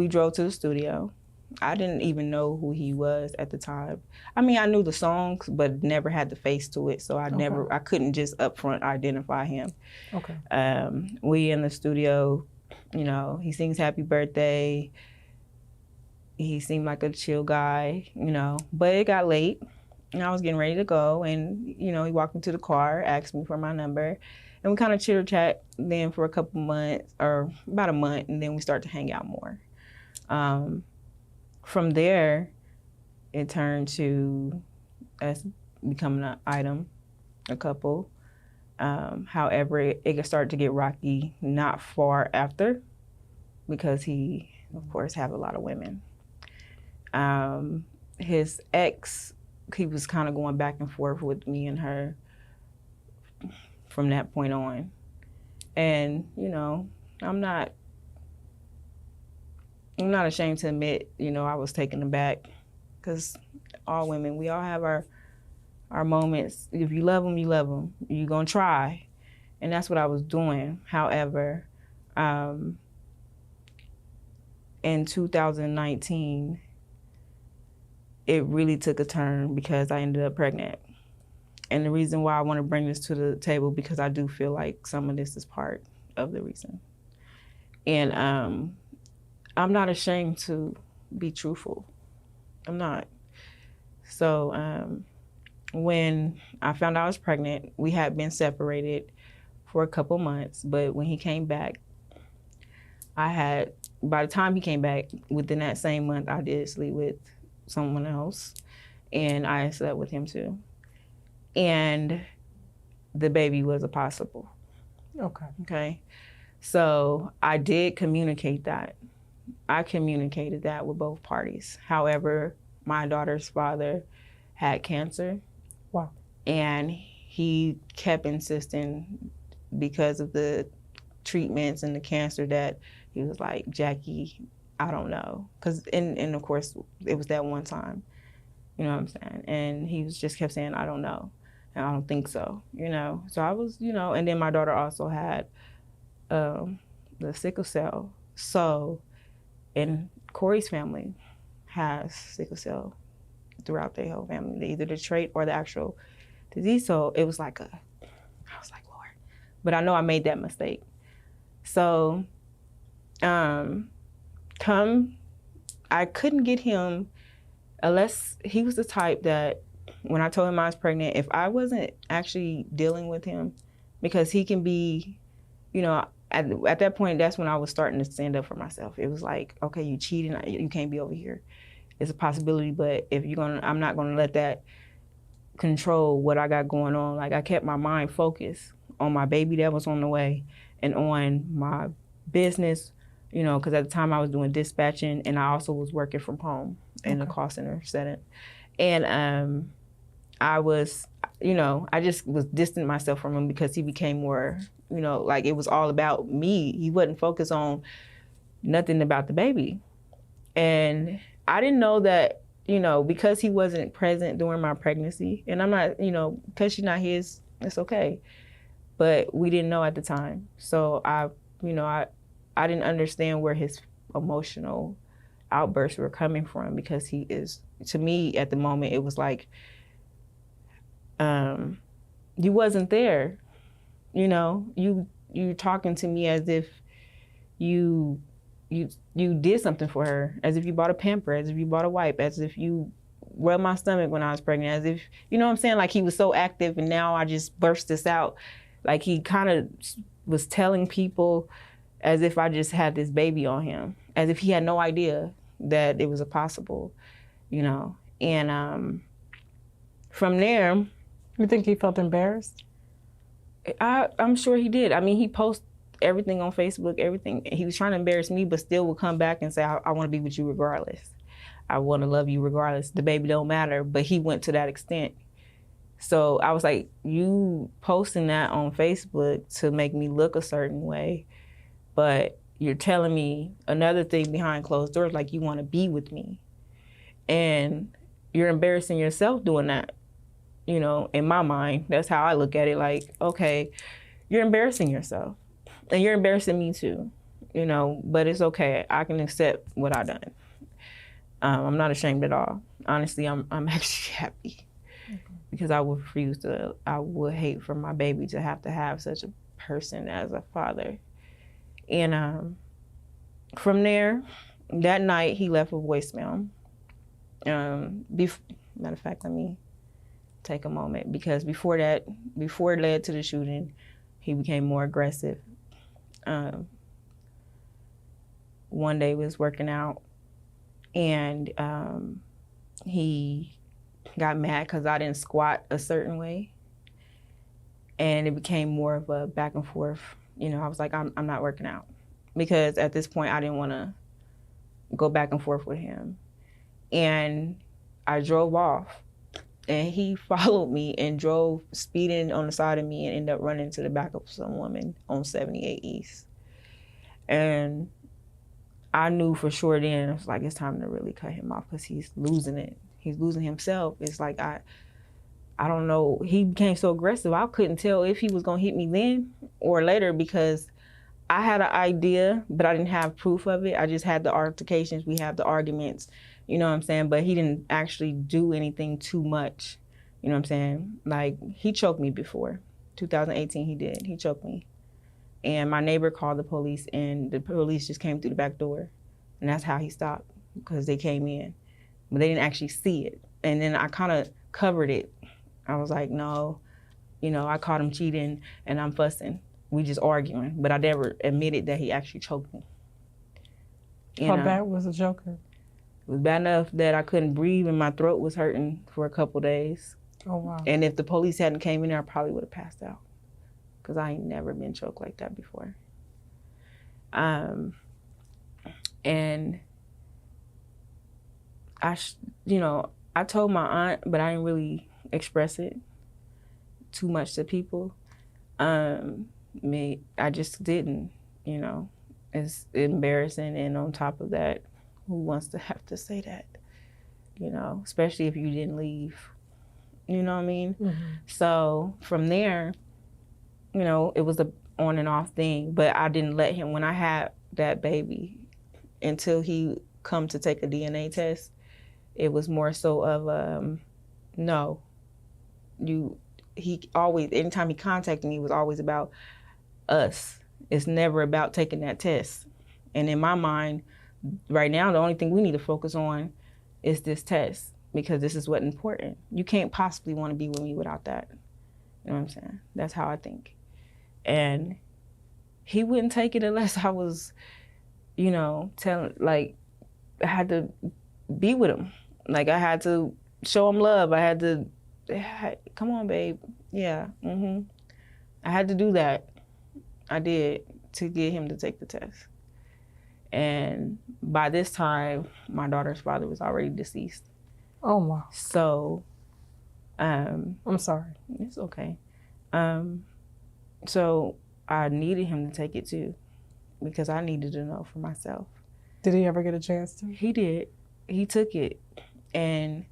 drove to the studio. I didn't even know who he was at the time. I mean, I knew the songs, but never had the face to it, so I couldn't just upfront identify him. Okay. We in the studio, he sings Happy Birthday. He seemed like a chill guy, but it got late. And I was getting ready to go, and, he walked me to the car, asked me for my number, and we kind of chitter-chat then for a couple months, or about a month, and then we started to hang out more. From there, it turned to us becoming an item, a couple. However, it started to get rocky not far after, because he, of course, have a lot of women. His ex, he was kind of going back and forth with me and her from that point on. And, I'm not ashamed to admit, I was taken aback, because all women, we all have our moments. If you love them, you love them. You're going to try. And that's what I was doing. However, in 2019, it really took a turn because I ended up pregnant. And the reason why I want to bring this to the table, because I do feel like some of this is part of the reason. And I'm not ashamed to be truthful. I'm not. So when I found out I was pregnant, we had been separated for a couple months, but when he came back, by the time he came back, within that same month, I did sleep with someone else, and I slept with him too. And the baby was a possible. Okay. So I did communicate that. I communicated that with both parties. However, my daughter's father had cancer. Wow. And he kept insisting, because of the treatments and the cancer, that he was like, Jackie, I don't know. And of course, it was that one time. You know what I'm saying? And he just kept saying, I don't know. And I don't think so, you know. So I was, you know, and then my daughter also had the sickle cell. So, and Corey's family has sickle cell throughout their whole family, either the trait or the actual disease. So it was like I was like, Lord. But I know I made that mistake. So, I couldn't get him unless he was the type that when I told him I was pregnant, if I wasn't actually dealing with him, because he can be, you know, at that point, that's when I was starting to stand up for myself. It was like, okay, you cheating, you can't be over here. It's a possibility, but if you're gonna, I'm not gonna let that control what I got going on. Like, I kept my mind focused on my baby that was on the way and on my business, you know, because at the time I was doing dispatching and I also was working from home in the call center setting. And I was, you know, I just was distancing myself from him because he became more, you know, like it was all about me. He wasn't focused on nothing about the baby. And I didn't know that, you know, because he wasn't present during my pregnancy, and I'm not, you know, because she's not his, it's okay. But we didn't know at the time. So I didn't understand where his emotional outbursts were coming from, because he is, to me at the moment, it was like, you wasn't there. You know, you talking to me as if you did something for her, as if you bought a pamper, as if you bought a wipe, as if you rubbed my stomach when I was pregnant, as if, you know what I'm saying? Like, he was so active, and now I just burst this out. Like, he kind of was telling people as if I just had this baby on him, as if he had no idea that it was a possible, you know. And from there, You think he felt embarrassed? I'm sure he did. I mean, he posted everything on Facebook, everything. He was trying to embarrass me, but still would come back and say, I want to be with you regardless. I want to love you regardless. The baby don't matter. But he went to that extent. So I was like, you posting that on Facebook to make me look a certain way, but you're telling me another thing behind closed doors, like you want to be with me. And you're embarrassing yourself doing that. You know, in my mind, that's how I look at it. Like, okay, you're embarrassing yourself. And you're embarrassing me too, you know, but it's okay. I can accept what I done. I'm not ashamed at all. Honestly, I'm actually happy, because I would hate for my baby to have such a person as a father. And from there, that night, he left a voicemail. Matter of fact, let me take a moment, because before it led to the shooting, he became more aggressive. One day we was working out, and he got mad because I didn't squat a certain way, and it became more of a back and forth. You know, I was like, I'm not working out, because at this point I didn't want to go back and forth with him. And I drove off, and he followed me and drove speeding on the side of me and ended up running to the back of some woman on 78 East. And I knew for sure then, it was like, it's time to really cut him off, because he's losing it. He's losing himself. It's like, I don't know, he became so aggressive. I couldn't tell if he was gonna hit me then or later, because I had an idea, but I didn't have proof of it. I just had the altercations, we have the arguments, you know what I'm saying? But he didn't actually do anything too much, you know what I'm saying? Like, he choked me before. 2018 he did, he choked me. And my neighbor called the police, and the police just came through the back door. And that's how he stopped, because they came in. But they didn't actually see it. And then I kind of covered it. I was like, no, you know, I caught him cheating and I'm fussing. We just arguing. But I never admitted that he actually choked me. How bad was the choker? It was bad enough that I couldn't breathe and my throat was hurting for a couple days. Oh, wow. And if the police hadn't came in there, I probably would have passed out, because I ain't never been choked like that before. And I told my aunt, but I didn't really express it too much to people. I just didn't, you know. It's embarrassing, and on top of that, who wants to have to say that, you know, especially if you didn't leave, You know what I mean? So from there, you know, it was a on and off thing, but I didn't let him, when I had that baby, until he come to take a DNA test, it was more so of, no, he always, anytime he contacted me, it was always about us. It's never about taking that test. And in my mind, right now, the only thing we need to focus on is this test, because this is what's important. You can't possibly want to be with me without that. You know what I'm saying? That's how I think. And he wouldn't take it unless I was, you know, I had to be with him. Like, I had to show him love. I had to, come on, babe. Yeah, I had to do that. I did, to get him to take the test. And by this time, my daughter's father was already deceased. Oh, wow. So, I'm sorry. It's okay. So I needed him to take it too, because I needed to know for myself. Did he ever get a chance to? He did. He took it. And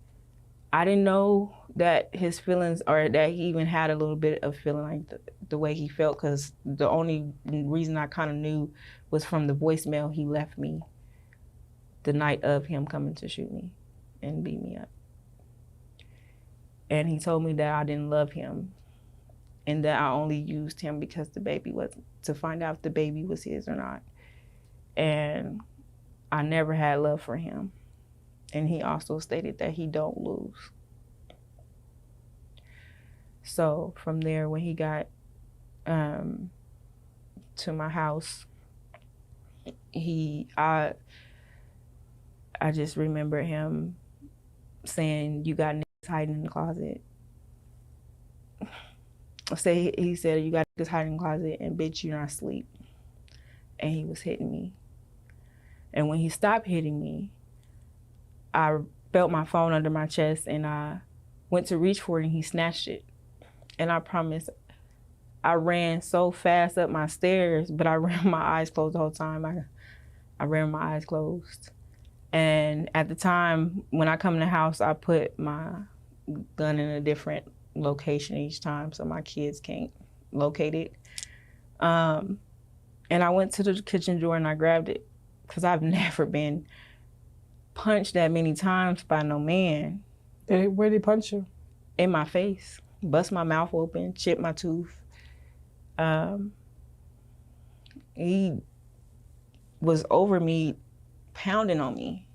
I didn't know that his feelings, or that he even had a little bit of feeling like the way he felt, because the only reason I kind of knew was from the voicemail he left me the night of him coming to shoot me and beat me up. And he told me that I didn't love him, and that I only used him because the baby was, to find out if the baby was his or not. And I never had love for him. And he also stated that he don't lose. So from there, when he got to my house, I just remember him saying, "You got niggas hiding in the closet." He said, "You got niggas hiding in the closet, and bitch, you're not asleep." And he was hitting me. And when he stopped hitting me, I felt my phone under my chest, and I went to reach for it, and he snatched it. And I promise, I ran so fast up my stairs, but I ran my eyes closed the whole time. I ran my eyes closed. And at the time, when I come in the house, I put my gun in a different location each time so my kids can't locate it. And I went to the kitchen drawer and I grabbed it, because I've never been punched that many times by no man. Where did he punch you? In my face. Bust my mouth open, chip my tooth. He was over me, pounding on me.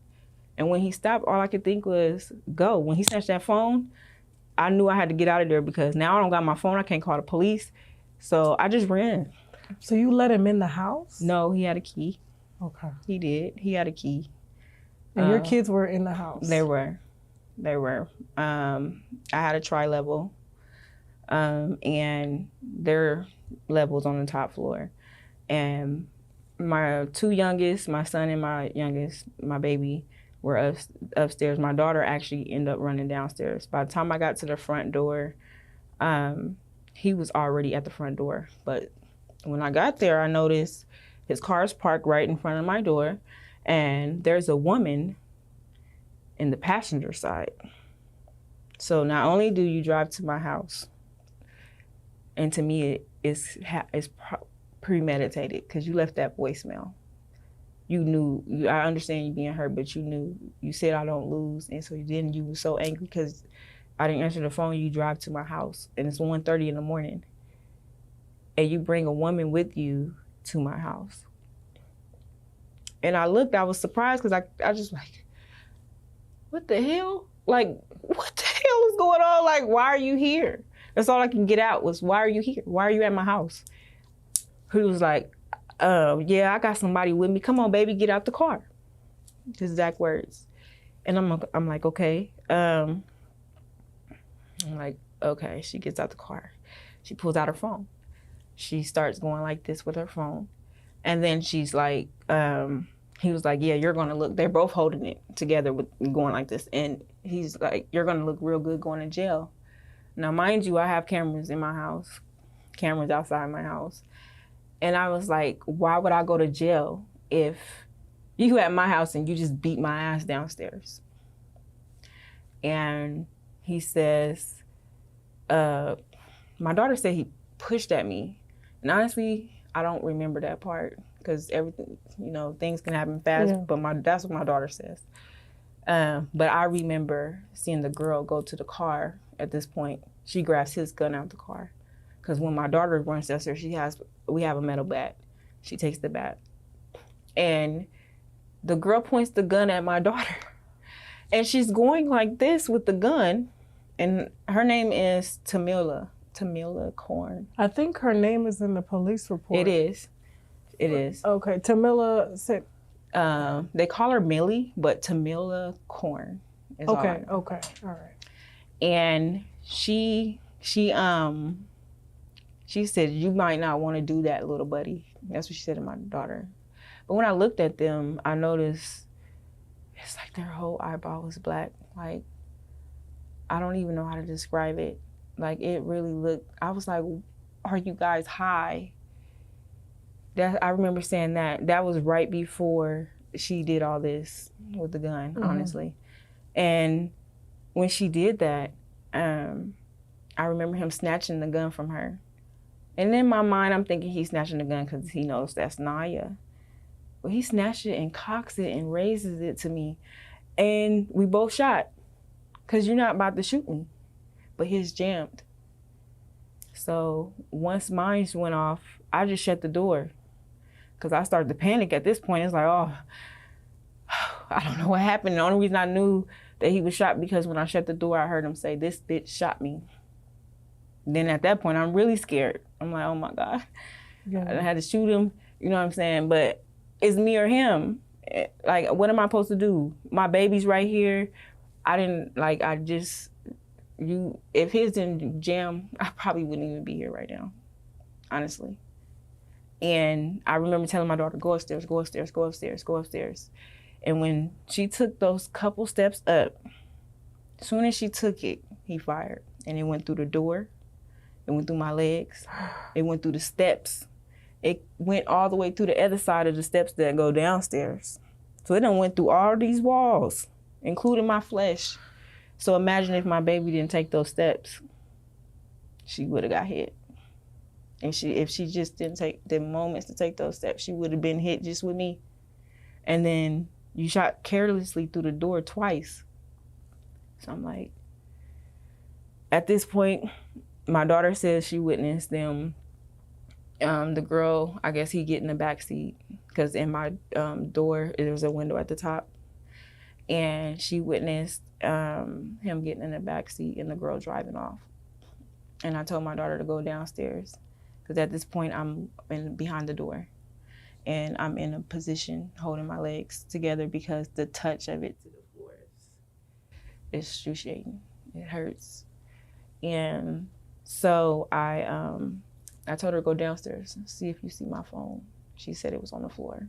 And when he stopped, all I could think was, go. When he snatched that phone, I knew I had to get out of there, because now I don't got my phone, I can't call the police. So I just ran. So you let him in the house? No, he had a key. Okay. He did. He had a key. And your kids were in the house? They were. I had a tri-level, and their level's on the top floor. And my two youngest, my son and my youngest, my baby, were upstairs. My daughter actually ended up running downstairs. By the time I got to the front door, he was already at the front door. But when I got there, I noticed his car's parked right in front of my door, and there's a woman in the passenger side. So not only do you drive to my house, and to me it's premeditated, because you left that voicemail. You knew, I understand you being hurt, but you knew, you said I don't lose, and so then you were so angry because I didn't answer the phone. You drive to my house, and it's 1:30 in the morning, and you bring a woman with you to my house. And I looked, I was surprised, because I just like, what the hell? Like, what the hell is going on? Like, why are you here? That's all I can get out was, why are you here? Why are you at my house? He was like, yeah, I got somebody with me. Come on, baby, get out the car. His exact words. And I'm like, okay. I'm like, okay. She gets out the car. She pulls out her phone. She starts going like this with her phone. And then she's like, he was like, yeah, you're gonna look, they're both holding it together with going like this. And he's like, you're gonna look real good going to jail. Now, mind you, I have cameras in my house, cameras outside my house. And I was like, why would I go to jail if you at my house and you just beat my ass downstairs? And he says, My daughter said he pushed at me. And honestly, I don't remember that part because everything, you know, things can happen fast, but that's what my daughter says. But I remember seeing the girl go to the car at this point. She grabs his gun out the car. Because when my daughter runs downstairs, we have a metal bat. She takes the bat. And the girl points the gun at my daughter. And she's going like this with the gun. And her name is Tamila Korn. I think her name is in the police report. It is. It is. Okay, Tamila said. They call her Millie, but Tamila Korn is all I know. Okay, all right. And she said, you might not want to do that, little buddy. That's what she said to my daughter. But when I looked at them, I noticed it's like their whole eyeball was black. Like, I don't even know how to describe it. Like, it really looked, I was like, are you guys high? I remember saying that. That was right before she did all this with the gun, honestly. And when she did that, I remember him snatching the gun from her. And in my mind, I'm thinking he's snatching the gun because he knows that's Naya. But he snatched it and cocks it and raises it to me. And we both shot because you're not about to shoot me. But his jammed. So once mine went off, I just shut the door because I started to panic at this point. It's like, oh, I don't know what happened. The only reason I knew that he was shot because when I shut the door, I heard him say, this bitch shot me. Then at that point, I'm really scared. I'm like, oh my God. Yeah. I had to shoot him, you know what I'm saying? But it's me or him. Like, what am I supposed to do? My baby's right here. If his didn't jam, I probably wouldn't even be here right now, honestly. And I remember telling my daughter, go upstairs, go upstairs, go upstairs, go upstairs. And when she took those couple steps up, as soon as she took it, he fired. And it went through the door. It went through my legs. It went through the steps. It went all the way through the other side of the steps that go downstairs. So it done went through all these walls, including my flesh. So imagine if my baby didn't take those steps, she would have got hit. And if she just didn't take the moments to take those steps, she would have been hit just with me. And then you shot carelessly through the door twice. So I'm like, at this point, my daughter says she witnessed them. The girl, I guess he get in the back seat because in my door, there was a window at the top. And she witnessed him getting in the back seat and the girl driving off. And I told my daughter to go downstairs because at this point I'm behind the door and I'm in a position holding my legs together because the touch of it to the floor is excruciating. It hurts. And so I told her to go downstairs and see if you see my phone. She said it was on the floor.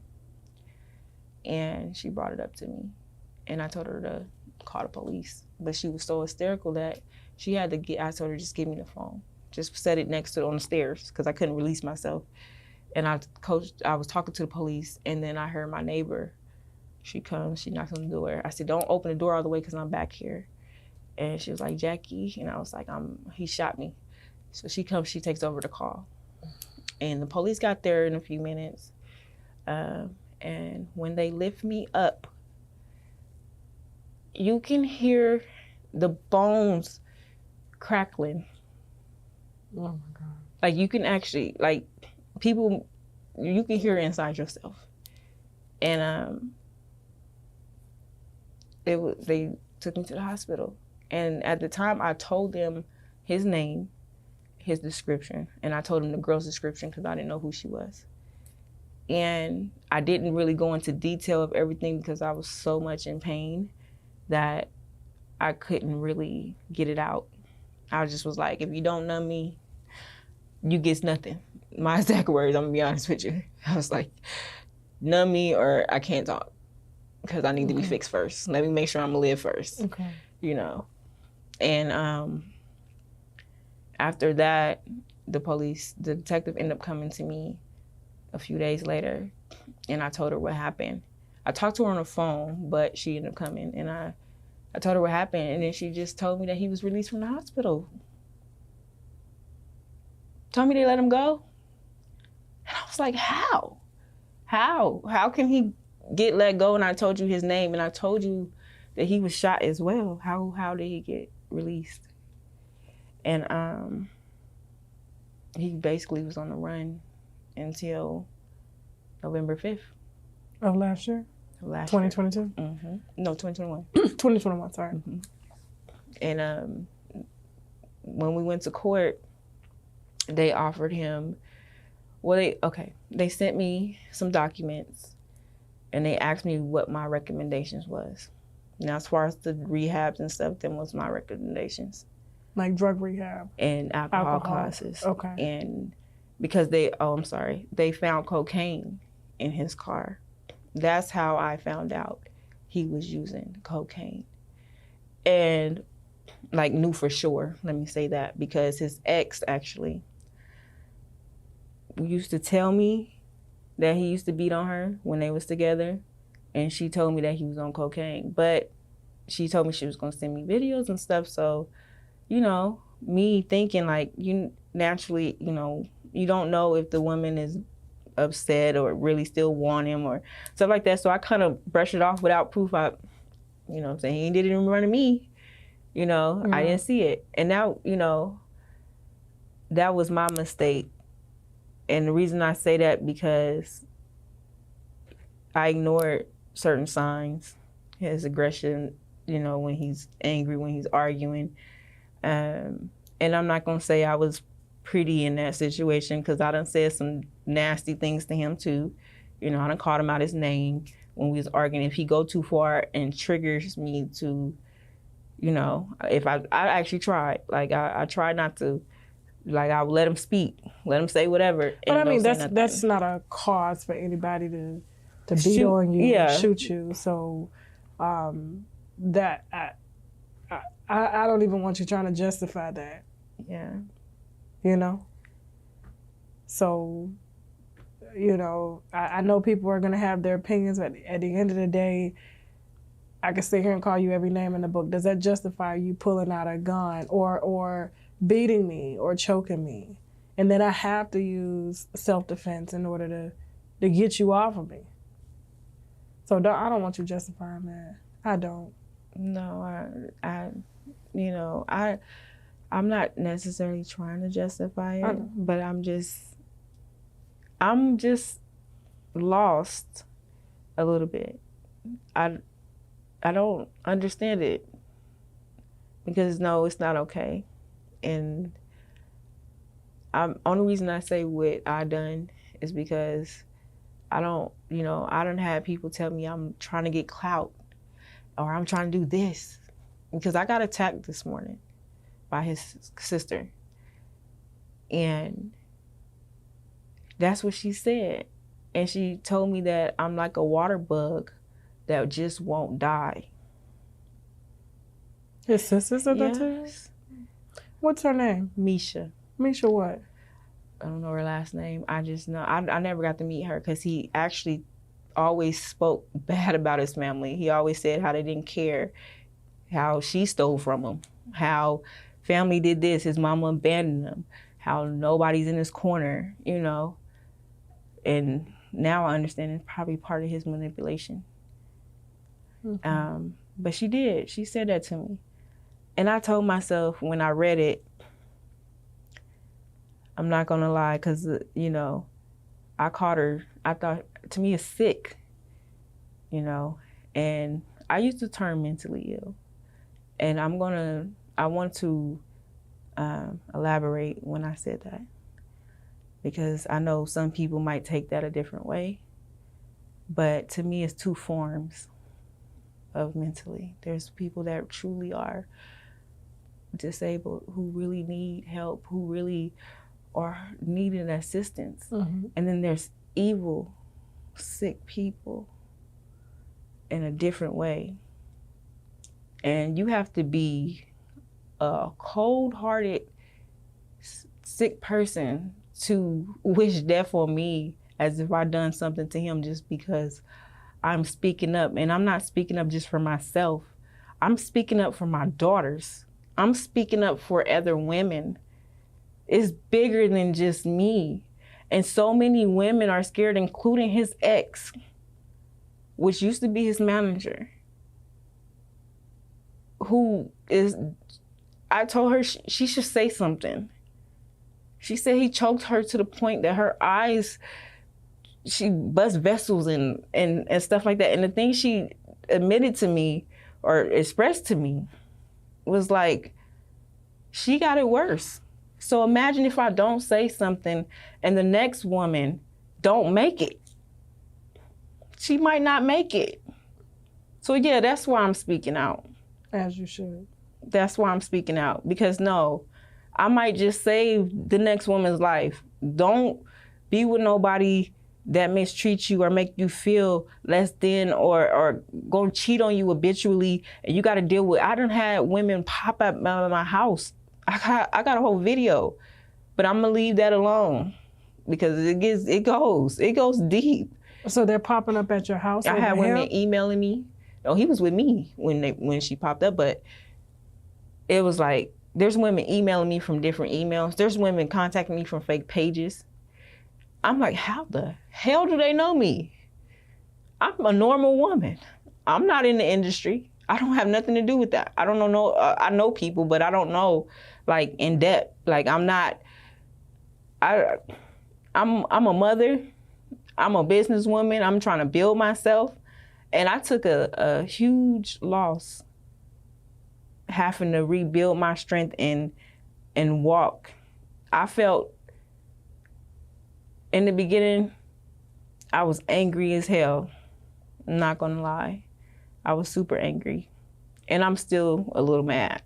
And she brought it up to me. And I told her to call the police. But she was so hysterical that she had to I told her, just give me the phone. Just set it next to on the stairs because I couldn't release myself. And I was talking to the police and then I heard my neighbor. She comes, she knocks on the door. I said, don't open the door all the way because I'm back here. And she was like, Jackie. And I was like, he shot me. So she comes, she takes over the call. And the police got there in a few minutes. And when they lift me up, you can hear the bones crackling. Oh my God. Like you can actually, like people, you can hear it inside yourself. And they took me to the hospital. And at the time I told them his name, his description, and I told him the girl's description because I didn't know who she was. And I didn't really go into detail of everything because I was so much in pain that I couldn't really get it out. I just was like, if you don't know me, you get nothing. My exact words, I'm gonna be honest with you. I was like, numb me or I can't talk because I need to be fixed first. Let me make sure I'm gonna live first, you know? And after that, the detective ended up coming to me a few days later and I told her what happened. I talked to her on the phone, but she ended up coming and I told her what happened and then she just told me that he was released from the hospital. told me they let him go. And I was like, how? How can he get let go? And I told you his name, and I told you that he was shot as well. How did he get released? And he basically was on the run until November 5th. Of last year? Of last 2022? year. Mm-hmm. No, 2021. 2021, sorry. Mm-hmm. And when we went to court, they offered him, they sent me some documents and they asked me what my recommendations was. Now, as far as the rehabs and stuff, them was my recommendations. Like drug rehab? And alcohol classes. Okay. And because they found cocaine in his car. That's how I found out he was using cocaine. And like knew for sure, let me say that, because his ex actually used to tell me that he used to beat on her when they was together, and she told me that he was on cocaine. But she told me she was gonna send me videos and stuff, so, you know, me thinking like, you naturally, you know, you don't know if the woman is upset or really still want him or stuff like that, so I kind of brushed it off without proof. You know what I'm saying, he didn't even run to me. You know, I didn't see it. And now, you know, that was my mistake. And the reason I say that because I ignored certain signs, his aggression, you know, when he's angry, when he's arguing. And I'm not gonna say I was pretty in that situation because I done said some nasty things to him too. You know, I done called him out his name when we was arguing. If he go too far and triggers me to, you know, if I actually tried. Like, I tried not to, like, I would let him speak, let him say whatever. But I mean, that's not a cause for anybody to beat on you or shoot you. So that, I don't even want you trying to justify that. Yeah. You know? So, you know, I know people are going to have their opinions, but at the end of the day, I can sit here and call you every name in the book. Does that justify you pulling out a gun or beating me or choking me? And then I have to use self-defense in order to get you off of me. So I don't want you justifying that. I don't. No, you know, I'm not necessarily trying to justify it, but I'm just lost a little bit. I don't understand it because no, it's not okay. And only reason I say what I done is because I done had people tell me I'm trying to get clout or I'm trying to do this because I got attacked this morning by his sister. And that's what she said. And she told me that I'm like a water bug that just won't die. His sister said that to you? What's her name? Misha. Misha what? I don't know her last name. I just know. I never got to meet her because he actually always spoke bad about his family. He always said how they didn't care, how she stole from him, how family did this, his mama abandoned him, how nobody's in his corner, you know. And now I understand it's probably part of his manipulation. Mm-hmm. But she did. She said that to me. And I told myself when I read it, I'm not gonna lie, because, you know, I caught her, I thought, to me, it's sick, you know, and I used to turn mentally ill. And I want to elaborate when I said that, because I know some people might take that a different way, but to me, it's two forms of mentally. There's people that truly are disabled, who really need help, who really are needing assistance. Mm-hmm. And then there's evil, sick people in a different way. And you have to be a cold-hearted, sick person to wish death on me as if I'd done something to him just because I'm speaking up. And I'm not speaking up just for myself. I'm speaking up for my daughters. I'm speaking up for other women It's bigger than just me. And so many women are scared, including his ex, which used to be his manager, who is, I told her she should say something. She said he choked her to the point that her eyes, she bust vessels and stuff like that. And the thing she admitted to me or expressed to me was like, she got it worse. So imagine if I don't say something and the next woman don't make it. She might not make it. So yeah, that's why I'm speaking out. As you should. That's why I'm speaking out. Because no, I might just save the next woman's life. Don't be with nobody that mistreats you or make you feel less than or go cheat on you habitually, and you got to deal with. I done had women pop up out of my house. I got a whole video, but I'm gonna leave that alone because it goes deep. So they're popping up at your house? I had women emailing me. Oh, he was with me when she popped up, but it was like there's women emailing me from different emails. There's women contacting me from fake pages. I'm like, how the hell do they know me? I'm a normal woman. I'm not in the industry. I don't have nothing to do with that. I don't know. I know people, but I don't know, like, in depth. Like, I'm not. I'm a mother. I'm a businesswoman. I'm trying to build myself, and I took a huge loss, having to rebuild my strength and walk. I felt in the beginning, I was angry as hell. I'm not gonna lie. I was super angry. And I'm still a little mad.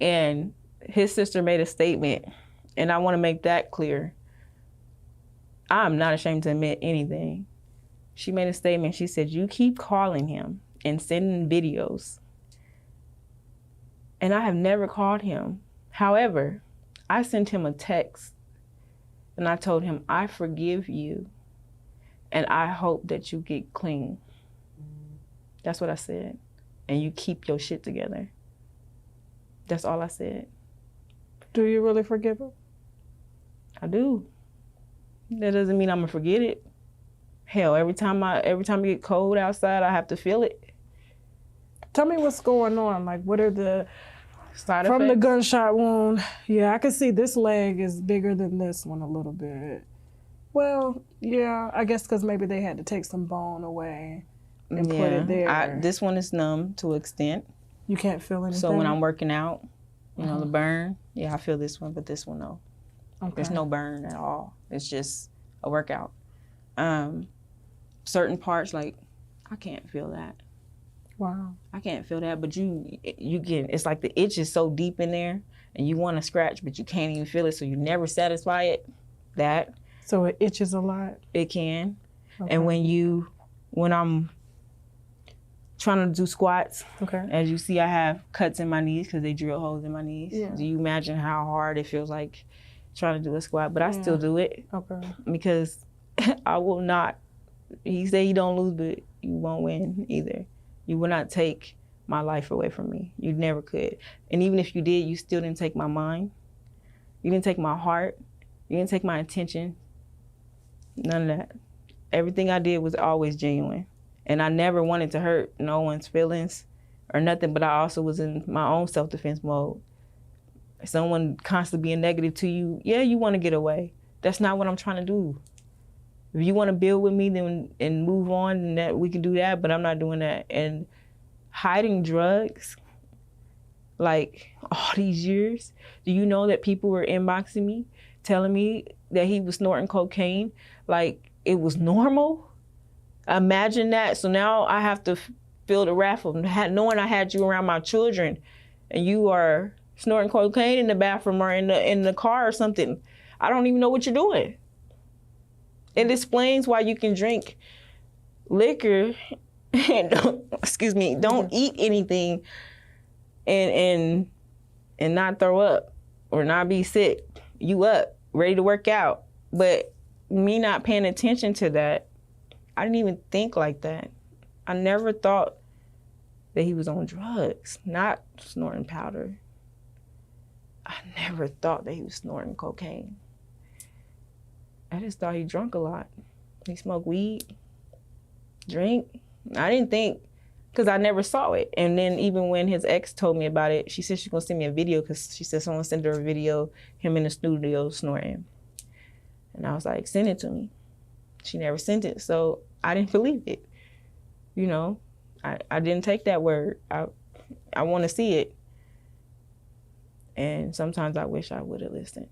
And his sister made a statement, and I wanna make that clear. I'm not ashamed to admit anything. She made a statement, she said, you keep calling him and sending videos. And I have never called him. However, I sent him a text and I told him, I forgive you and I hope that you get clean. That's what I said. And you keep your shit together. That's all I said. Do you really forgive him? I do. That doesn't mean I'm gonna forget it. Hell, every time it get cold outside, I have to feel it. Tell me what's going on. Like, what are the side from effects? the gunshot wound? Yeah, I can see this leg is bigger than this one a little bit. Well, yeah, I guess because maybe they had to take some bone away and put it there. This one is numb to an extent. You can't feel anything? So when I'm working out, you know, the burn, yeah, I feel this one, but this one, no. Okay. There's no burn at all. It's just a workout. Certain parts, like, I can't feel that. Wow. I can't feel that, but you can, it's like the itch is so deep in there and you want to scratch, but you can't even feel it, so you never satisfy it. That. So it itches a lot? It can. Okay. And when I'm trying to do squats, okay, as you see, I have cuts in my knees because they drill holes in my knees. Yeah. Do you imagine how hard it feels like trying to do a squat? But I still do it. Okay. Because I will not. He said you don't lose, but you won't win either. You will not take my life away from me. You never could. And even if you did, you still didn't take my mind. You didn't take my heart. You didn't take my attention. None of that. Everything I did was always genuine. And I never wanted to hurt no one's feelings or nothing, but I also was in my own self-defense mode. Someone constantly being negative to you, yeah, you want to get away. That's not what I'm trying to do. If you want to build with me then and move on, then that we can do that, but I'm not doing that. And hiding drugs, like all these years, do you know that people were inboxing me, telling me that he was snorting cocaine like it was normal? Imagine that. So now I have to feel the wrath of knowing I had you around my children and you are snorting cocaine in the bathroom or in the car or something. I don't even know what you're doing. It explains why you can drink liquor and don't eat anything and not throw up or not be sick. You up, ready to work out. But me not paying attention to that, I didn't even think like that. I never thought that he was on drugs, not snorting powder. I never thought that he was snorting cocaine. I just thought he drunk a lot. He smoked weed, drink. I didn't think, because I never saw it. And then even when his ex told me about it, she said she's gonna send me a video because she said someone sent her a video, him in the studio snorting. And I was like, send it to me. She never sent it, so I didn't believe it. You know, I didn't take that word. I want to see it. And sometimes I wish I would have listened.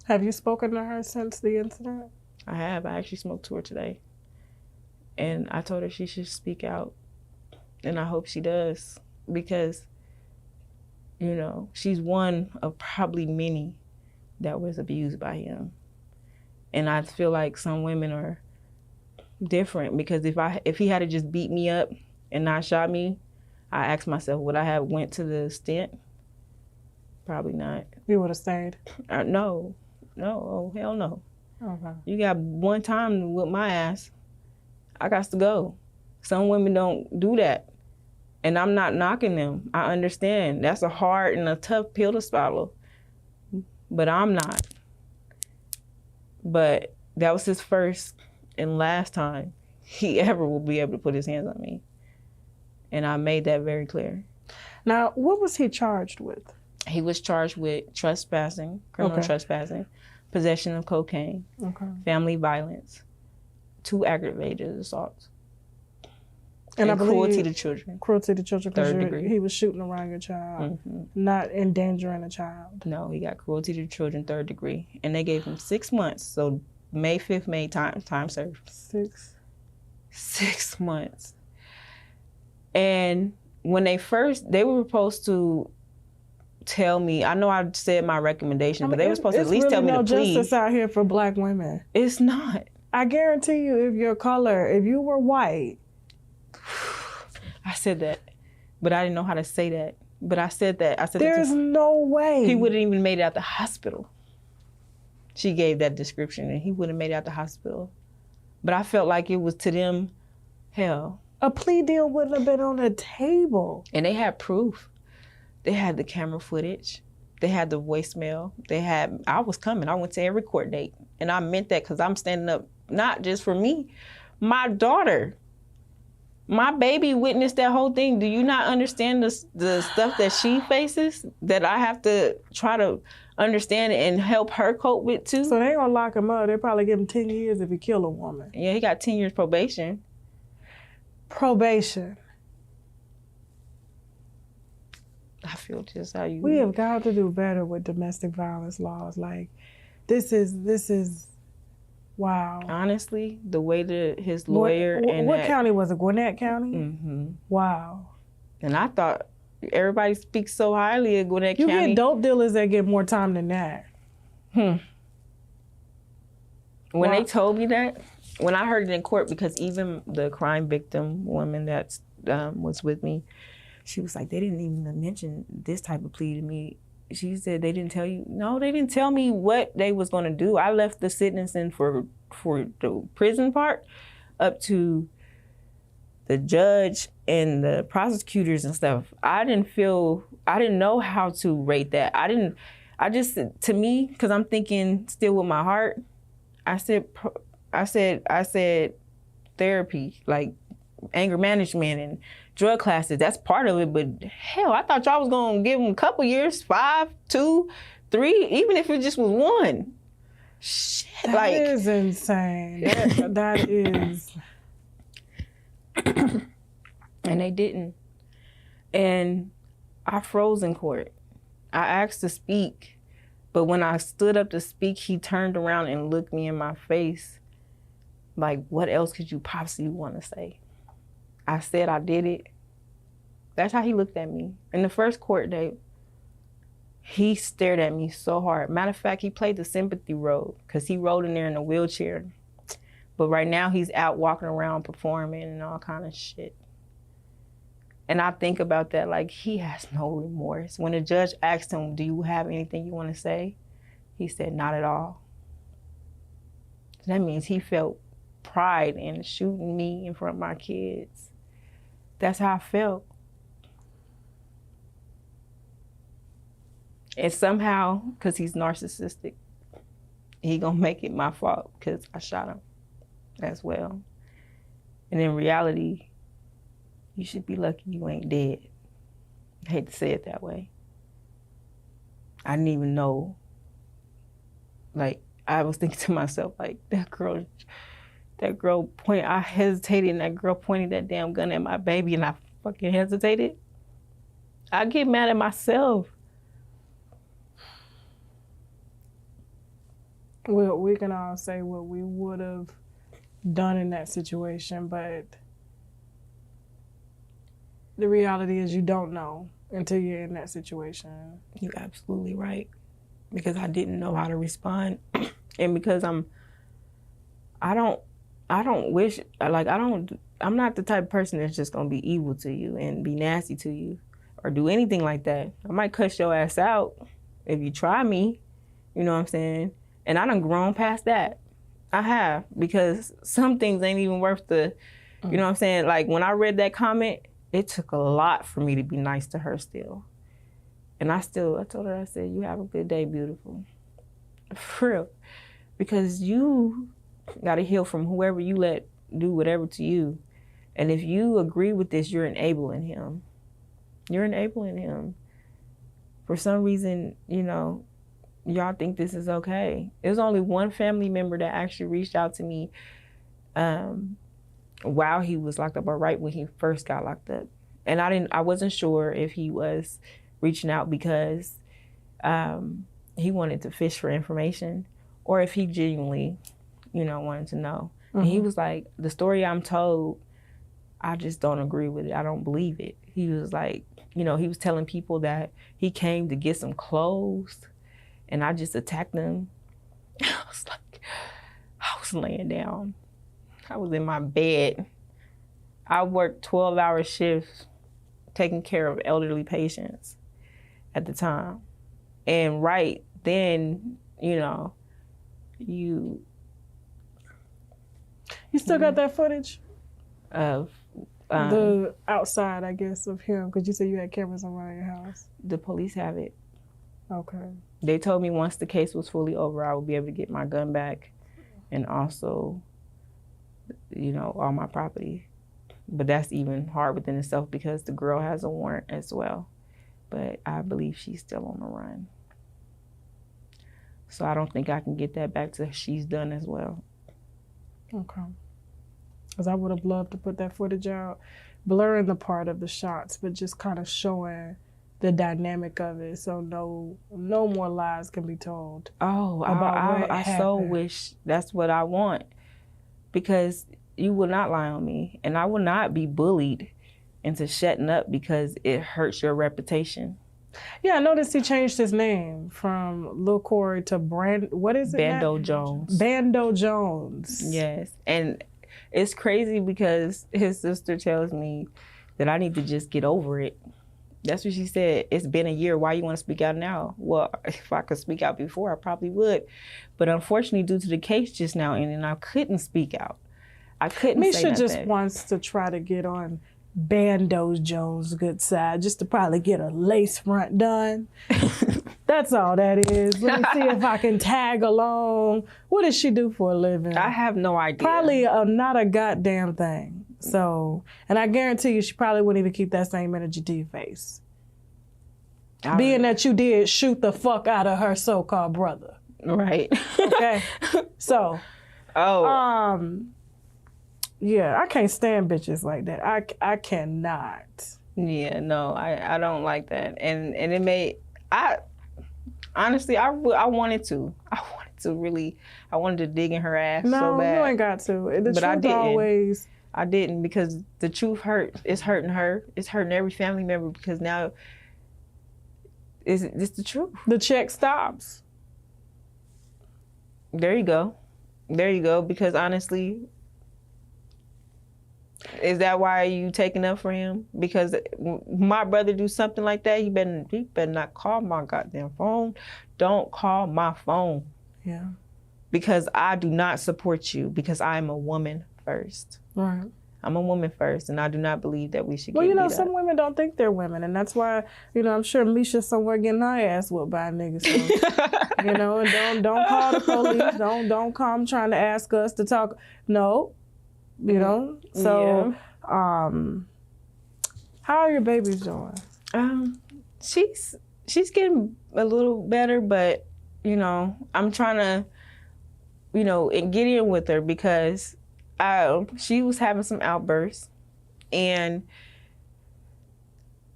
Have you spoken to her since the incident? I have. I actually spoke to her today. And I told her she should speak out. And I hope she does. Because, you know, she's one of probably many that was abused by him. And I feel like some women are different, because if he had to just beat me up and not shot me, I asked myself, would I have went to the stent? Probably not. You would have stayed? No. Oh, hell no. Okay. You got one time to whip my ass. I got to go. Some women don't do that. And I'm not knocking them. I understand. That's a hard and a tough pill to swallow. But I'm not. But that was his first and last time he ever will be able to put his hands on me. And I made that very clear. Now, what was he charged with? He was charged with trespassing, criminal trespassing, possession of cocaine, family violence, 2 aggravated assaults, and I believe cruelty to children. Cruelty to children, 3rd degree. He was shooting around your child, not endangering a child. No, he got cruelty to children, 3rd degree. And they gave him 6 months, so May 5th made time served. 6 months. And when they were supposed to tell me, I know I said my recommendation, but they were supposed to at least tell me to please. There's justice out here for black women. It's not. I guarantee you, if you were white. I said that, but I didn't know how to say that. But I said that. I said there's no way. He wouldn't even made it out the hospital. She gave that description, and he wouldn't have made it out the hospital. But I felt like it was to them, hell. A plea deal wouldn't have been on the table. And they had proof. They had the camera footage. They had the voicemail. I was coming. I went to every court date. And I meant that because I'm standing up, not just for me, my daughter. My baby witnessed that whole thing. Do you not understand the stuff that she faces that I have to try to understand and help her cope with too? So they ain't gonna lock him up. They probably give him 10 years if he kill a woman. Yeah, he got 10 years probation. Probation. I feel just how you. We have got to do better with domestic violence laws. Like, this is, wow. Honestly, the way that his lawyer what county was it? Gwinnett County? Mm-hmm. Wow. And I thought everybody speaks so highly of Gwinnett County. You get dope dealers that get more time than that. When they told me that, when I heard it in court, because even the crime victim woman that was with me, she was like, they didn't even mention this type of plea to me. She said, they didn't tell you? No, they didn't tell me what they was gonna do. I left the sentencing for the prison part up to the judge and the prosecutors and stuff. I didn't know how to rate that. To me, because I'm thinking still with my heart, I said therapy, like anger management and drug classes. That's part of it, but hell, I thought y'all was gonna give him a couple years, 5, 2, 3, even if it just was 1. Shit, that is insane. That is. And they didn't. And I froze in court. I asked to speak, but when I stood up to speak, he turned around and looked me in my face like, what else could you possibly want to say? I said I did it. That's how he looked at me. In the first court date, he stared at me so hard. Matter of fact, he played the sympathy role because he rode in there in a wheelchair. But right now he's out walking around performing and all kind of shit. And I think about that like he has no remorse. When the judge asked him, do you have anything you want to say? He said, not at all. So that means he felt pride in shooting me in front of my kids. That's how I felt. And somehow, because he's narcissistic, he gonna make it my fault because I shot him as well. And in reality, you should be lucky you ain't dead. I hate to say it that way. I didn't even know. Like, I was thinking to myself, like, that girl pointed, I hesitated, and that girl pointed that damn gun at my baby, and I fucking hesitated. I get mad at myself. Well, we can all say what we would have done in that situation, but the reality is you don't know until you're in that situation. You're absolutely right. Because I didn't know how to respond. And because I'm not the type of person that's just gonna be evil to you and be nasty to you or do anything like that. I might cuss your ass out if you try me, you know what I'm saying? And I done grown past that. I have, because some things ain't even worth the, you know what I'm saying? Like, when I read that comment, it took a lot for me to be nice to her still. And I told her, I said, you have a good day, beautiful. For real. Because you gotta heal from whoever you let do whatever to you. And if you agree with this, you're enabling him. You're enabling him. For some reason, you know, y'all think this is okay. There's only one family member that actually reached out to me while he was locked up, or right when he first got locked up. And I wasn't sure if he was reaching out because he wanted to fish for information, or if he genuinely, you know, wanted to know. And he was like, the story I'm told, I just don't agree with it. I don't believe it. He was like, you know, he was telling people that he came to get some clothes and I just attacked him. I was laying down. I was in my bed. I worked 12-hour shifts taking care of elderly patients at the time. And right then, you know, you still got that footage? Of the outside, I guess, of him, because you said you had cameras around your house. The police have it. Okay. They told me once the case was fully over, I would be able to get my gun back and also, you know, all my property. But that's even hard within itself because the girl has a warrant as well. But I believe she's still on the run. So I don't think I can get that back till she's done as well. Okay. Because I would have loved to put that footage out, blurring the part of the shots, but just kind of showing the dynamic of it, so no more lies can be told. Oh, about I so wish that's what I want, because you will not lie on me, and I will not be bullied into shutting up because it hurts your reputation. Yeah, I noticed he changed his name from Lil Corey to what is it? Bando Jones. Bando Jones. Yes, and it's crazy because his sister tells me that I need to just get over it. That's what she said. It's been a year. Why you want to speak out now? Well, if I could speak out before, I probably would. But unfortunately, due to the case just now ending, I couldn't speak out. I couldn't say nothing. Misha just wants to try to get on Bando Jones' good side, just to probably get a lace front done. That's all that is. Let me see if I can tag along. What does she do for a living? I have no idea. Probably not a goddamn thing. So, and I guarantee you she probably wouldn't even keep that same energy to your face. Being that you did shoot the fuck out of her so-called brother. Right. Okay. So, yeah, I can't stand bitches like that. I cannot. Yeah, no, I don't like that. And it made, honestly, I wanted to. I wanted to dig in her ass so bad. No, you ain't got to. The but truth I didn't. Always. I didn't, because the truth hurt. It's hurting her. It's hurting every family member, because now it's the truth. The check stops. There you go. There you go. Because honestly, is that why you taking up for him? Because my brother do something like that, he better not call my goddamn phone. Don't call my phone. Yeah. Because I do not support you, because I'm a woman first. Right. I'm a woman first, and I do not believe that we should Well, get you know, beat some up. women don't think they're women, and that's why, you know, I'm sure Misha's somewhere getting her ass whooped by niggas. So, you know, and don't call the police. Don't come trying to ask us to talk. No, you know. So, how are your babies doing? She's getting a little better, but you know, I'm trying to, you know, get in with her because she was having some outbursts, and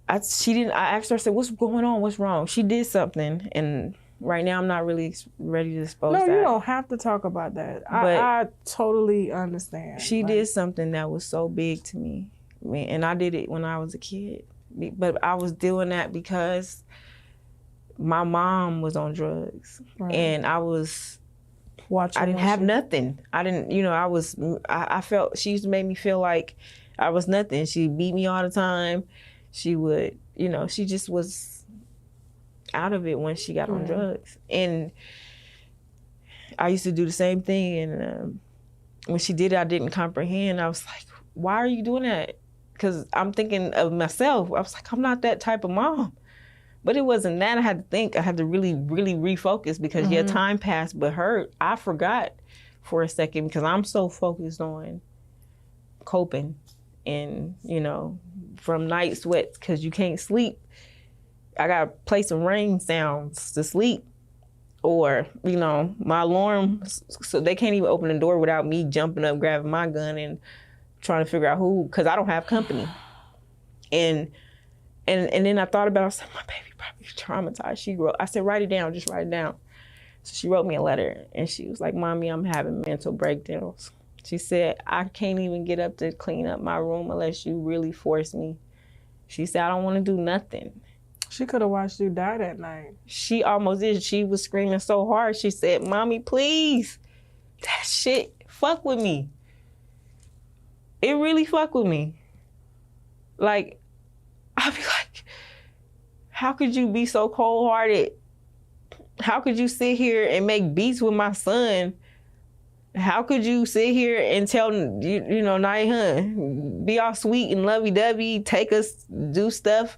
I asked her, I said, what's going on? What's wrong? She did something, and right now I'm not really ready to expose that. No, you don't have to talk about that. I totally understand. She did something that was so big to me, and I did it when I was a kid. But I was doing that because my mom was on drugs, and I didn't have nothing. I didn't, you know, I felt, she used to make me feel like I was nothing. She beat me all the time. She would, you know, she just was out of it when she got on drugs. And I used to do the same thing. And when she did it, I didn't comprehend. I was like, why are you doing that? Because I'm thinking of myself. I was like, I'm not that type of mom. But it wasn't that. I had to think. I had to really, really refocus because, yeah, time passed. But I forgot for a second because I'm so focused on coping and, you know, from night sweats because you can't sleep. I got to play some rain sounds to sleep. Or, you know, my alarm, so they can't even open the door without me jumping up, grabbing my gun and trying to figure out who, because I don't have company. And then I thought about it, I said, my baby probably traumatized. I said, write it down, just write it down. So she wrote me a letter and she was like, Mommy, I'm having mental breakdowns. She said, I can't even get up to clean up my room unless you really force me. She said, I don't want to do nothing. She could have watched you die that night. She almost did. She was screaming so hard. She said, Mommy, please, that shit fuck with me. It really fuck with me. Like, I'll be like, how could you be so cold-hearted? How could you sit here and make beats with my son? How could you sit here and tell, you know, Naihan, be all sweet and lovey-dovey, take us, do stuff,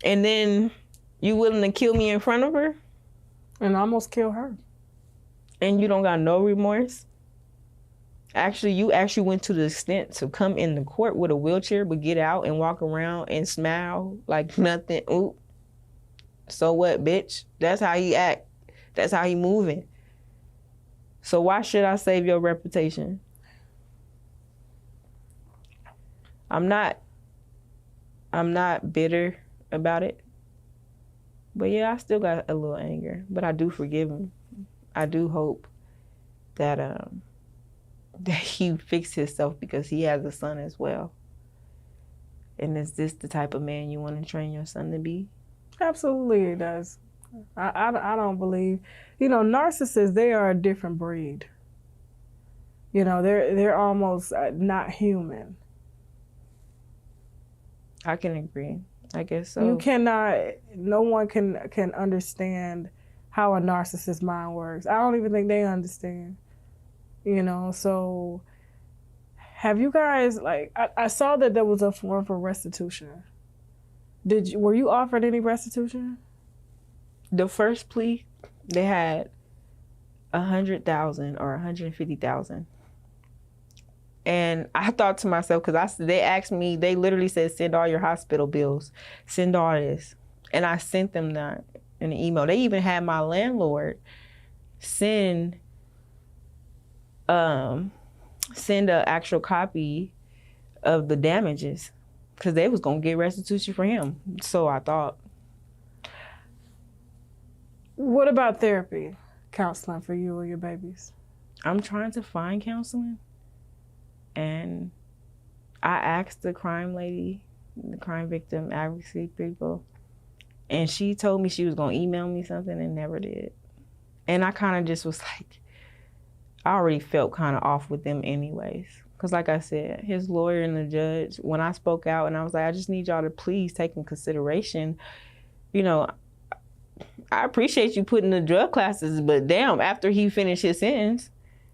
and then you willing to kill me in front of her? And almost kill her. And you don't got no remorse? Actually, you actually went to the extent to come in the court with a wheelchair, but get out and walk around and smile like nothing. Ooh. So what, bitch? That's how he act. That's how he moving. So why should I save your reputation? I'm not bitter about it. But yeah, I still got a little anger. But I do forgive him. I do hope that he fixed himself because he has a son as well. And is this the type of man you want to train your son to be? Absolutely it does. I don't believe, you know, narcissists, they are a different breed. You know, they're almost not human. I can agree. I guess so. You cannot, no one can understand how a narcissist's mind works. I don't even think they understand. You know, so have you guys, like, I saw that there was a form for restitution. Were you offered any restitution? The first plea, they had 100,000 or 150,000. And I thought to myself, because they asked me, they literally said, send all your hospital bills, send all this. And I sent them that in an email. They even had my landlord send an actual copy of the damages because they was going to get restitution for him. So I thought. What about therapy, counseling for you or your babies? I'm trying to find counseling. And I asked the crime lady, the crime victim advocacy people, and she told me she was going to email me something and never did. And I kind of just was like, I already felt kind of off with them anyways. Because like I said, his lawyer and the judge, when I spoke out and I was like, I just need y'all to please take in consideration, you know, I appreciate you putting the drug classes, but damn, after he finished his sentence,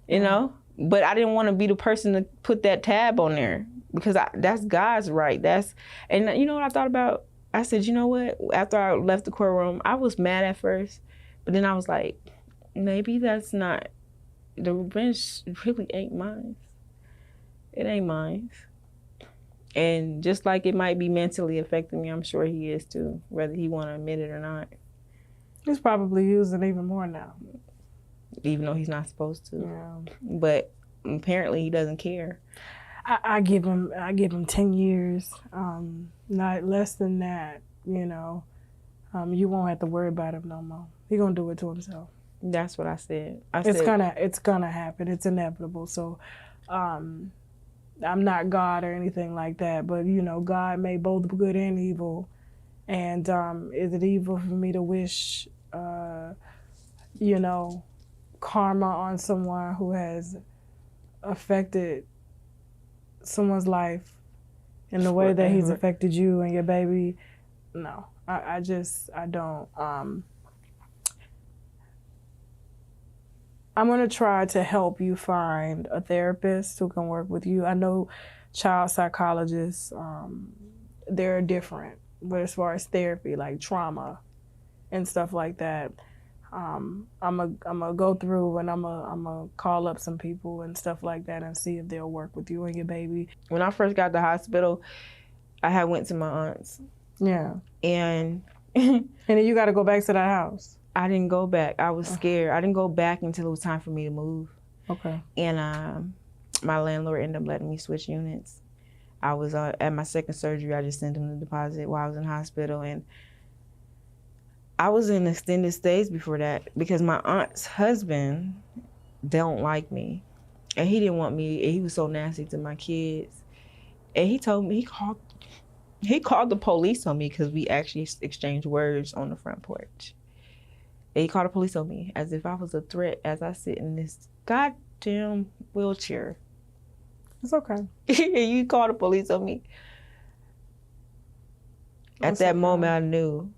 you know, But I didn't want to be the person to put that tab on there because that's God's right. And you know what I thought about? I said, you know what? After I left the courtroom, I was mad at first, but then I was like, maybe that's not, the revenge really ain't mine. It ain't mine. And just like it might be mentally affecting me, I'm sure he is too, whether he want to admit it or not. He's probably using even more now. Even though he's not supposed to. Yeah. But apparently he doesn't care. I give him 10 years, not less than that, you know. You won't have to worry about him no more. He's gonna do it to himself. That's what I said. It's gonna happen. It's inevitable. So I'm not God or anything like that, but you know, God made both good and evil. And is it evil for me to wish you know, karma on someone who has affected someone's life in the way that he's affected you and your baby? No, I don't. I'm gonna try to help you find a therapist who can work with you. I know child psychologists, they're different, but as far as therapy, like trauma and stuff like that, I'm gonna go through and I'm gonna call up some people and stuff like that and see if they'll work with you and your baby. When I first got to the hospital, I had went to my aunt's. Yeah. And and then you got to go back to that house. I didn't go back. I was scared. I didn't go back until it was time for me to move. Okay. And my landlord ended up letting me switch units. I was at my second surgery. I just sent him the deposit while I was in hospital, and I was in extended stays before that because my aunt's husband don't like me. And he didn't want me, and he was so nasty to my kids. And he told me, he called the police on me because we actually exchanged words on the front porch. And he called the police on me as if I was a threat as I sit in this goddamn wheelchair. It's okay. And you called the police on me. At that moment, I knew.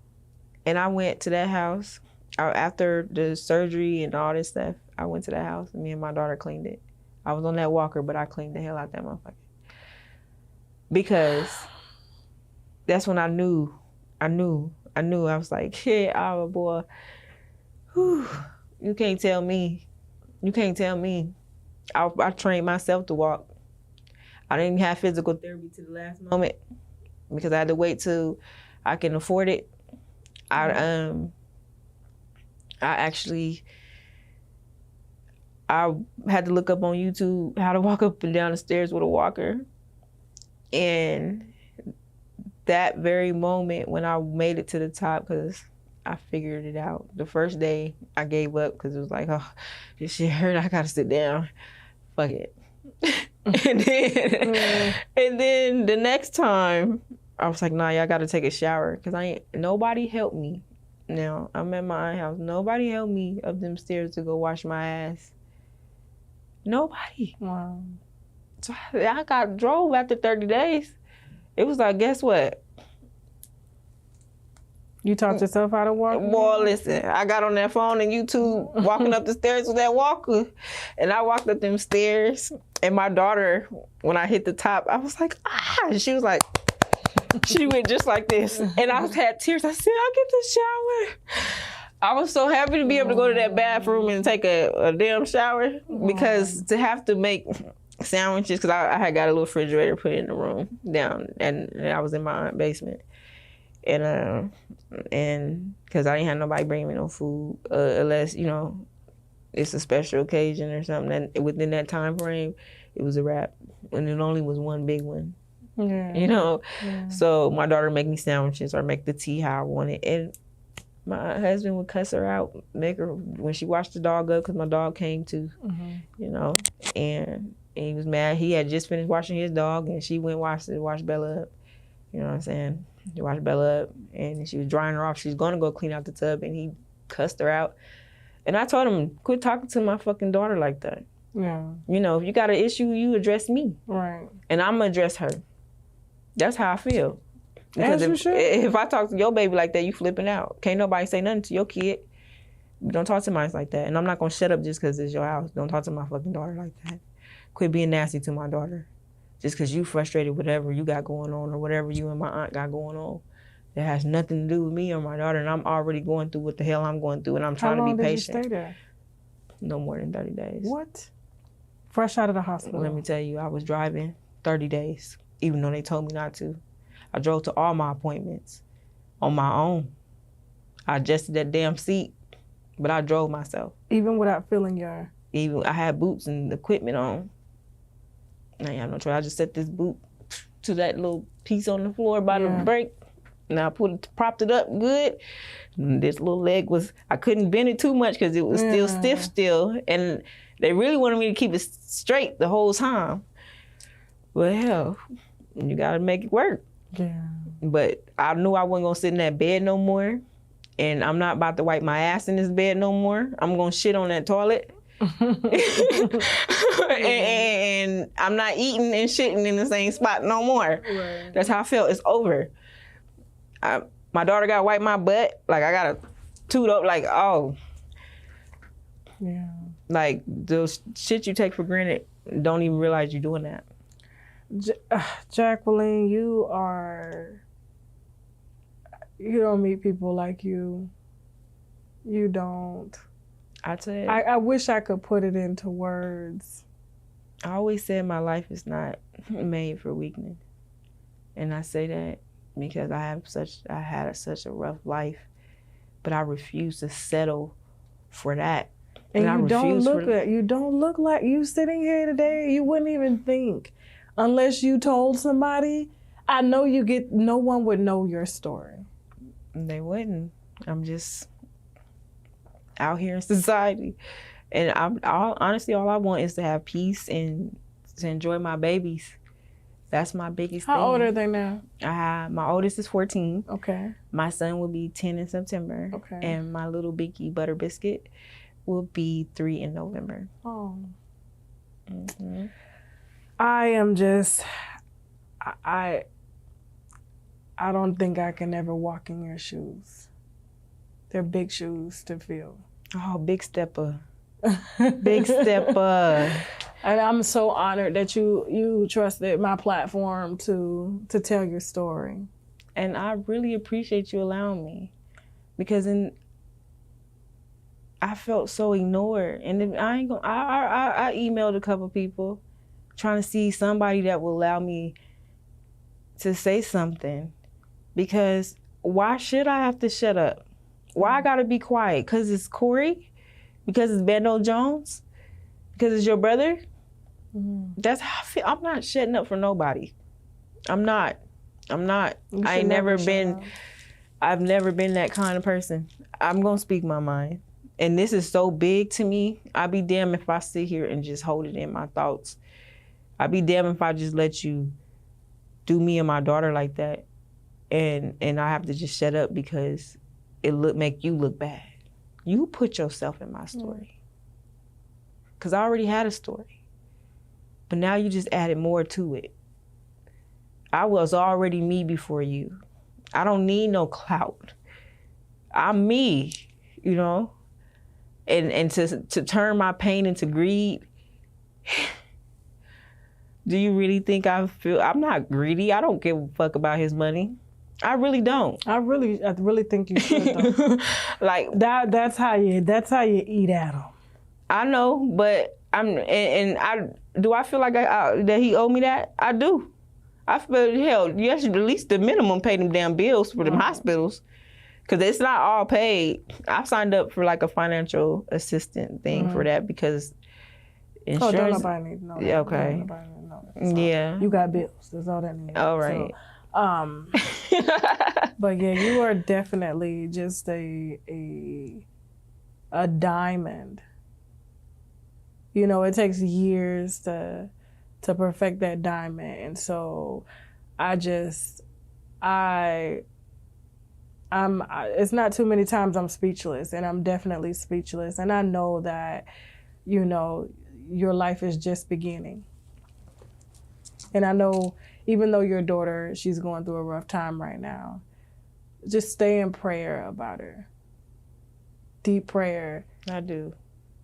And I went to that house. After the surgery and all this stuff, I went to that house and me and my daughter cleaned it. I was on that walker, but I cleaned the hell out that motherfucker. Because that's when I knew. I was like, hey, our boy, whew, you can't tell me. You can't tell me. I trained myself to walk. I didn't have physical therapy to the last moment because I had to wait till I can afford it. I had to look up on YouTube how to walk up and down the stairs with a walker. And that very moment when I made it to the top, because I figured it out. The first day I gave up because it was like, oh, this shit hurt, I gotta sit down. Fuck it. and then the next time I was like, nah, y'all gotta take a shower because nobody helped me. Now, I'm at my aunt's house. Nobody helped me up them stairs to go wash my ass. Nobody. Wow. So I drove after 30 days. It was like, guess what? You taught yourself how to walk? Boy, listen, I got on that phone and YouTube walking up the stairs with that walker. And I walked up them stairs. And my daughter, when I hit the top, I was like, ah. And she was like, she went just like this. And I had tears. I said, I'll get the shower. I was so happy to be able to go to that bathroom and take a damn shower because to have to make sandwiches, because I had got a little refrigerator put in the room down and I was in my basement. And because I didn't have nobody bringing me no food unless, you know, it's a special occasion or something. And within that time frame, it was a wrap. And it only was one big one. Yeah. You know? Yeah. So my daughter would make me sandwiches or make the tea how I wanted. And my husband would cuss her out, make her, when she washed the dog up, because my dog came too, you know? And he was mad. He had just finished washing his dog and she went wash Bella up. You know what I'm saying? She washed Bella up and she was drying her off. She was going to go clean out the tub and he cussed her out. And I told him, quit talking to my fucking daughter like that. Yeah. You know, if you got an issue, you address me. Right. And I'm going to address her. That's how I feel. Because if I talk to your baby like that, you flipping out. Can't nobody say nothing to your kid. Don't talk to mine like that. And I'm not going to shut up just because it's your house. Don't talk to my fucking daughter like that. quit being nasty to my daughter. Just because you frustrated with whatever you got going on or whatever you and my aunt got going on. It has nothing to do with me or my daughter, and I'm already going through what the hell I'm going through, and I'm trying to be patient. How long did you stay there? No more than 30 days. What? Fresh out of the hospital. Let me tell you, I was driving 30 days, even though they told me not to. I drove to all my appointments on my own. I adjusted that damn seat, but I drove myself. Even without feeling your... Even I had boots and equipment on. I ain't have no choice. I just set this boot to that little piece on the floor by the brake. And I propped it up good. And this little leg was, I couldn't bend it too much because it was still stiff still. And they really wanted me to keep it straight the whole time. But hell, you gotta make it work. Yeah. But I knew I wasn't gonna sit in that bed no more. And I'm not about to wipe my ass in this bed no more. I'm gonna shit on that toilet. and I'm not eating and shitting in the same spot no more. Right. That's how I felt. It's over. My daughter got to wipe my butt. Like, I got to toot up like, oh. Yeah. Like, those shit you take for granted, don't even realize you're doing that. Jacqueline, you don't meet people like you. You don't. I tell you. I wish I could put it into words. I always said my life is not made for weakness. And I say that because I had such a rough life, but I refuse to settle for that. And you don't look like you sitting here today. You wouldn't even think, unless you told somebody. I know no one would know your story. They wouldn't. I'm just out here in society, and honestly, all I want is to have peace and to enjoy my babies. That's my biggest thing. How old are they now? My oldest is 14. Okay. My son will be 10 in September. Okay. And my little biggie Butter Biscuit will be 3 in November. Oh. Mm-hmm. I am just, I don't think I can ever walk in your shoes. They're big shoes to fill. Oh, big stepper. Big stepper. And I'm so honored that you trusted my platform to tell your story. And I really appreciate you allowing me, because I felt so ignored. And I emailed a couple people trying to see somebody that will allow me to say something, because why should I have to shut up? Why I gotta be quiet? Because it's Corey? Because it's Bando Jones? Because it's your brother? Mm-hmm. That's how I feel. I'm not shutting up for nobody. I'm not. I've never been that kind of person. I'm gonna speak my mind. And this is so big to me. I'd be damned if I sit here and just hold it in my thoughts. I'd be damned if I just let you do me and my daughter like that. And I have to just shut up because it make you look bad. You put yourself in my story. Because I already had a story. But now you just added more to it. I was already me before you. I don't need no clout. I'm me, you know? And to turn my pain into greed, do you really think I'm not greedy? I don't give a fuck about his money. I really don't. I really think you should though. Like that's how you eat at him. I know, but do I feel like that he owe me that? I do. I feel, hell, you should at least the minimum pay them damn bills for them hospitals. Because it's not all paid. I signed up for like a financial assistant thing for that because insurance. Oh, don't nobody need to know that. Okay. Don't nobody need to know that. Yeah. You got bills. That's all that needs. All right. So, but yeah, you are definitely just a diamond. You know, it takes years to perfect that diamond. And so it's not too many times I'm speechless, and I'm definitely speechless. And I know that, you know, your life is just beginning. And I know even though your daughter, she's going through a rough time right now, just stay in prayer about her. Deep prayer. I do.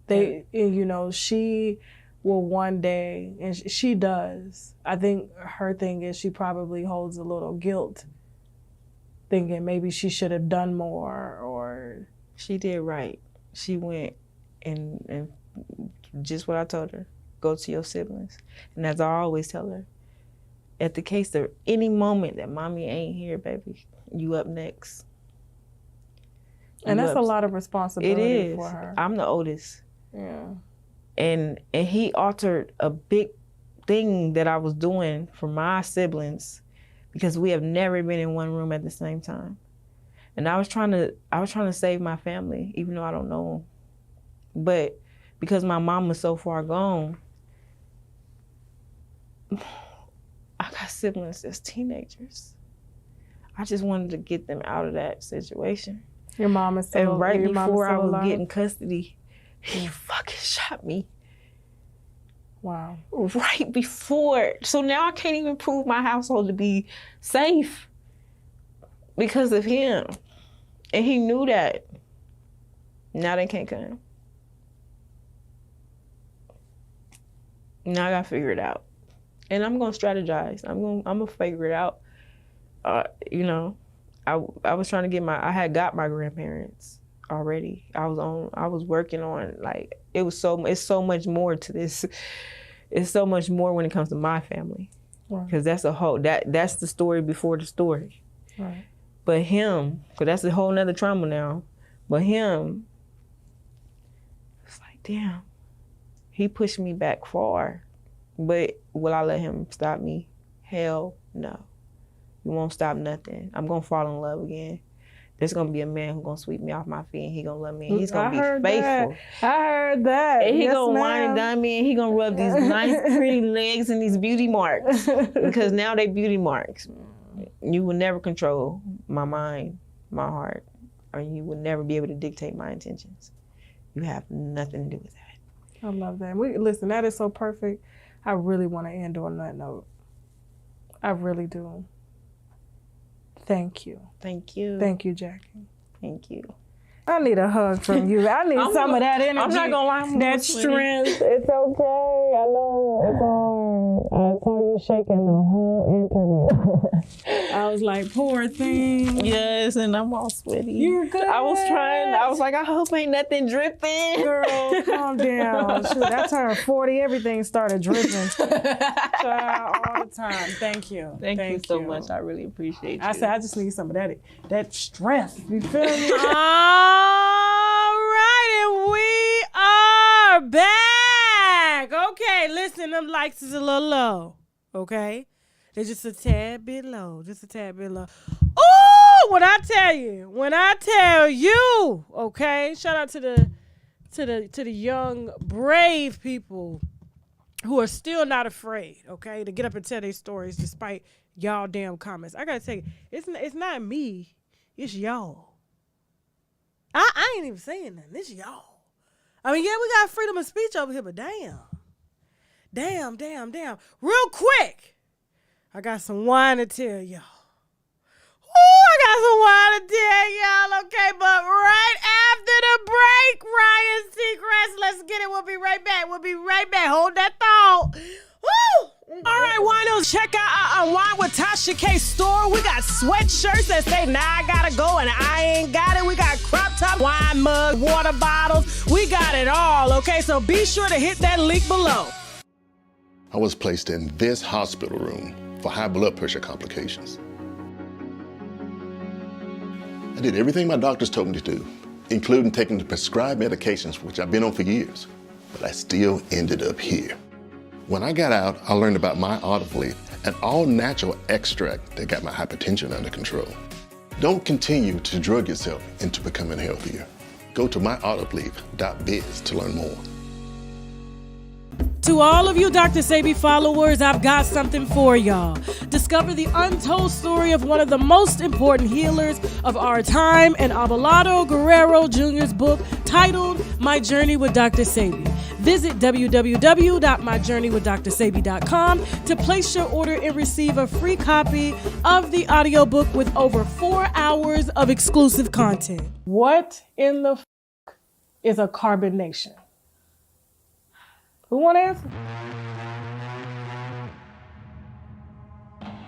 You know, she will one day, and she does. I think her thing is she probably holds a little guilt, thinking maybe she should have done more or. She did right. She went and just what I told her, go to your siblings. And as I always tell her, at the case of any moment that mommy ain't here, baby, you up next. And that's a lot of responsibility for her. I'm the oldest. Yeah. And he altered a big thing that I was doing for my siblings because we have never been in one room at the same time. And I was trying to save my family, even though I don't know them. But because my mom was so far gone, I got siblings as teenagers. I just wanted to get them out of that situation. Your mom is still alive? And right before I was getting custody, he fucking shot me. Wow. Right before. So now I can't even prove my household to be safe because of him. And he knew that. Now they can't come. Now I gotta figure it out. And I'm gonna strategize. I'm gonna figure it out. You know, I was trying to get I had got my grandparents already. I was working on, like, it's so much more to this. It's so much more when it comes to my family. Because that's that's the story before the story. Right. But him, because that's a whole nother trauma now. But him, it's like, damn, he pushed me back far. But will I let him stop me? Hell no. You won't stop nothing. I'm gonna fall in love again. There's gonna be a man who's gonna sweep me off my feet and he gonna love me and he's gonna be faithful. I heard that. And he gonna wine and dine me and he gonna rub these nice pretty legs and these beauty marks. Because now they beauty marks. You will never control my mind, my heart, or you will never be able to dictate my intentions. You have nothing to do with that. I love that. Listen, that is so perfect. I really want to end on that note. I really do. Thank you. Thank you. Thank you, Jackie. Thank you. I need a hug from you. I need some of that energy. I'm not gonna lie. That strength. It's okay. I know it's hard. I saw you shaking the whole interview. I was like, poor thing. Yes, and I'm all sweaty. You're good. I was like, I hope ain't nothing dripping. Girl, calm down. Shoot, I turned 40, everything started dripping. Child, all the time. Thank you. Thank you so much. I really appreciate you. I said, I just need some of that strength. You feel me? All right, and we are back. Okay, listen, them likes is a little low. Okay? They're just a tad bit low. Just a tad bit low. Oh, when I tell you, okay? Shout out to the young, brave people who are still not afraid, okay, to get up and tell their stories despite y'all damn comments. I gotta tell you, it's not me, it's y'all. I ain't even saying nothing. It's y'all. I mean, yeah, we got freedom of speech over here, but damn. Real quick, I got some wine to tell y'all. Ooh, I got some wine to tell y'all, okay? But right after the break, Ryan Seacrest, let's get it. We'll be right back. Hold that thought. Woo! All right, winos, check out our Wine with Tasha K store. We got sweatshirts that say, nah, I gotta go, and I ain't got it. We got crop top, wine mug, water bottles. We got it all, okay? So be sure to hit that link below. I was placed in this hospital room for high blood pressure complications. I did everything my doctors told me to do, including taking the prescribed medications, which I've been on for years, but I still ended up here. When I got out, I learned about my Autofleet, an all-natural extract that got my hypertension under control. Don't continue to drug yourself into becoming healthier. Go to myautofleet.biz to learn more. To all of you Dr. Sebi followers, I've got something for y'all. Discover the untold story of one of the most important healers of our time in Abelardo Guerrero Jr.'s book titled My Journey with Dr. Sebi. Visit www.myjourneywithdrsebi.com to place your order and receive a free copy of the audiobook with over 4 hours of exclusive content. What in the is a carbonation? Who want to answer?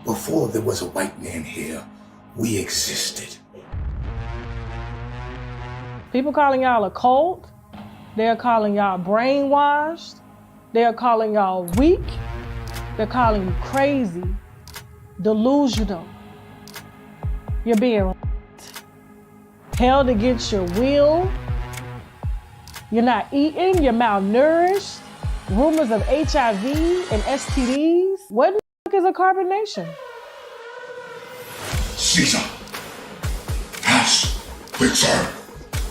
Before there was a white man here, we existed. People calling y'all a cult. They're calling y'all brainwashed. They're calling y'all weak. They're calling you crazy, delusional. You're being held against your will. You're not eating. You're malnourished. Rumors of HIV and STDs. What the fuck is a carbonation? Caesar! House! Quick, sir!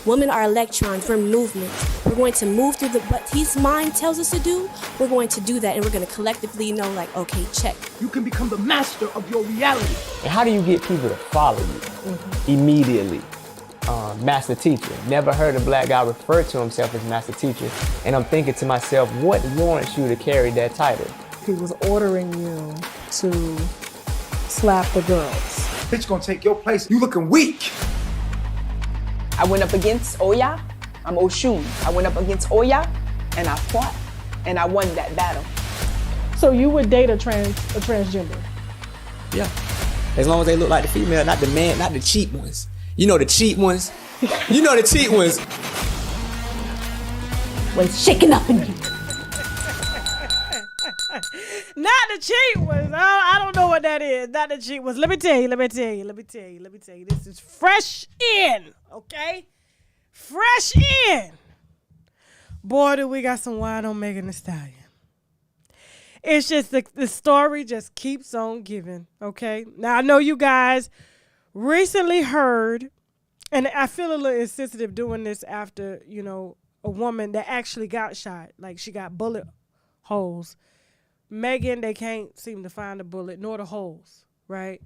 Women are electrons, we're movement. We're going to move through what his mind tells us to do. We're going to do that, and we're going to collectively know, like, okay, check. You can become the master of your reality. And how do you get people to follow you? Immediately. Master teacher. Never heard a black guy refer to himself as master teacher. And I'm thinking to myself, what warrants you to carry that title? He was ordering you to slap the girls. Bitch gonna take your place. You looking weak. I went up against Oya. I'm Oshun. I went up against Oya, and I fought, and I won that battle. So you would date a transgender? Yeah. As long as they look like the female, not the man, not the cheap ones. You know the cheap ones. You know the cheap ones. What's shaking up in you? Not the cheap ones. Oh, I don't know what that is. Not the cheap ones. Let me tell you. This is fresh in, okay? Fresh in. Boy, do we got some wine on Megan Thee Stallion. It's just the story just keeps on giving, okay? Now, I know you guys recently heard, and I feel a little insensitive doing this after, a woman that actually got shot. Like, she got bullet holes. Megan, they can't seem to find the bullet nor the holes, right?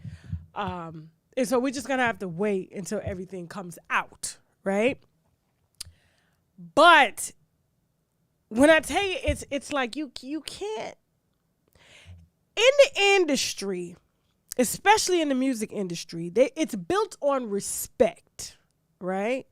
And so we're just going to have to wait until everything comes out, right? But when I tell you, it's like you can't. In the industry, especially in the music industry, it's built on respect, right?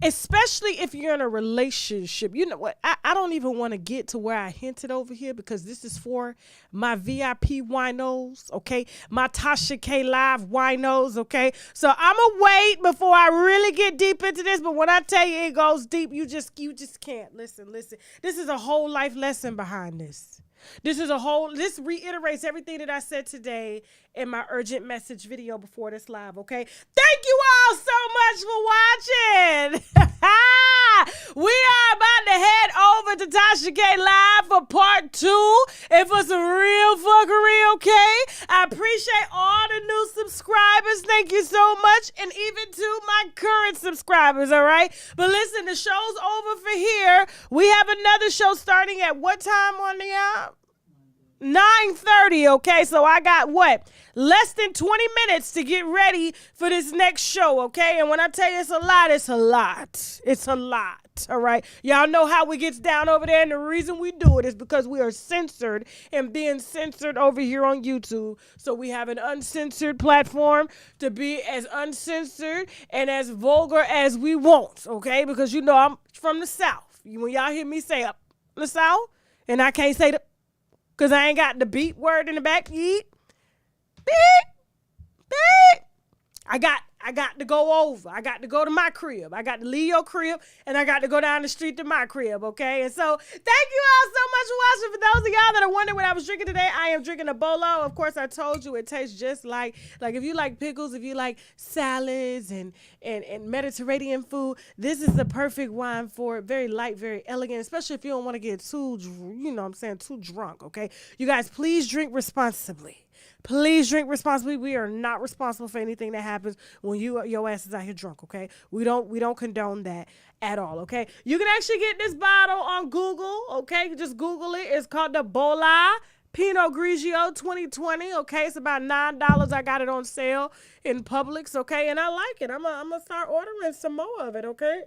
Especially if you're in a relationship. You know what? I don't even want to get to where I hinted over here, because this is for my VIP winos, okay? My Tasha K Live winos, okay? So I'm going to wait before I really get deep into this. But when I tell you it goes deep, you just can't. Listen. This is a whole life lesson behind this. This reiterates everything that I said today in my urgent message video before this live, okay? Thank you all so much for watching. We are about to head over to Tasha K Live for part 2 and for some real fuckery, okay? I appreciate all the new subscribers. Thank you so much. And even to my current subscribers, all right? But listen, the show's over for here. We have another show starting at what time on the app? 9:30, okay? So I got less than 20 minutes to get ready for this next show, okay? And when I tell you it's a lot, it's a lot. It's a lot, all right? Y'all know how we gets down over there, and the reason we do it is because we are censored and being censored over here on YouTube. So we have an uncensored platform to be as uncensored and as vulgar as we want, okay? Because I'm from the South. When y'all hear me say up the South, and I can't say the, because I ain't got the beat word in the back. Yeet. Beep. Beep. I got to go over. I got to go to my crib. I got to leave your crib, and I got to go down the street to my crib, okay? And so thank you all so much for watching. For those of y'all that are wondering what I was drinking today, I am drinking a Bolo. Of course, I told you it tastes just like if you like pickles, if you like salads and Mediterranean food, this is the perfect wine for it. Very light, very elegant, especially if you don't want to get too drunk, okay? You guys, please drink responsibly. Please drink responsibly. We are not responsible for anything that happens when your ass is out here drunk, okay? We don't condone that at all, okay? You can actually get this bottle on Google, okay? Just Google it. It's called the Bola Pinot Grigio 2020, okay? It's about $9. I got it on sale in Publix, okay? And I like it. I'm gonna start ordering some more of it, okay?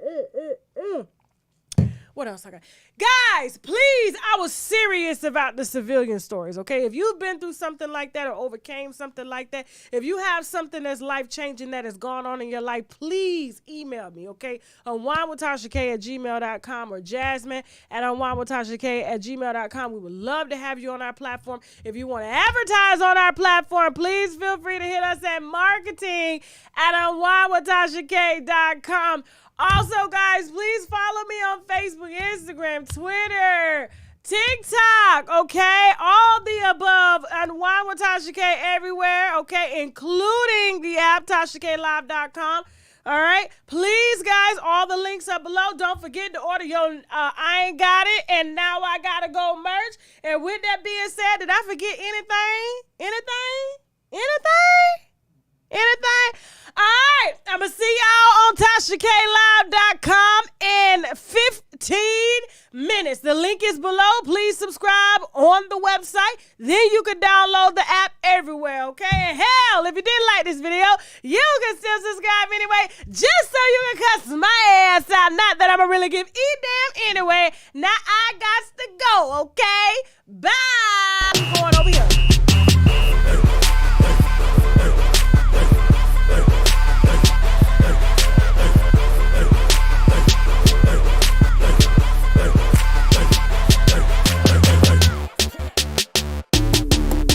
What else I got? Guys, please, I was serious about the civilian stories, okay? If you've been through something like that or overcame something like that, if you have something that's life-changing that has gone on in your life, please email me, okay? UNWINEWITHTASHAK@gmail.com or Jasmine at UNWINEWITHTASHAK@gmail.com. We would love to have you on our platform. If you want to advertise on our platform, please feel free to hit us at marketing@UNWINEWITHTASHAK.com. Also, guys, please follow me on Facebook, Instagram, Twitter, TikTok, okay? All the above, and Wine with Tasha K everywhere, okay? Including the app, TashaKLive.com. All right? Please, guys, all the links are below. Don't forget to order your I Ain't Got It, and Now I Gotta Go merch. And with that being said, did I forget anything? Anything? All right, I'm going to see y'all on TashaKLive.com in 15 minutes. The link is below. Please subscribe on the website. Then you can download the app everywhere, okay? And hell, if you didn't like this video, you can still subscribe anyway, just so you can cuss my ass out. Not that I'm going to really give a damn anyway. Now I got to go, okay? Bye. I'm going over here.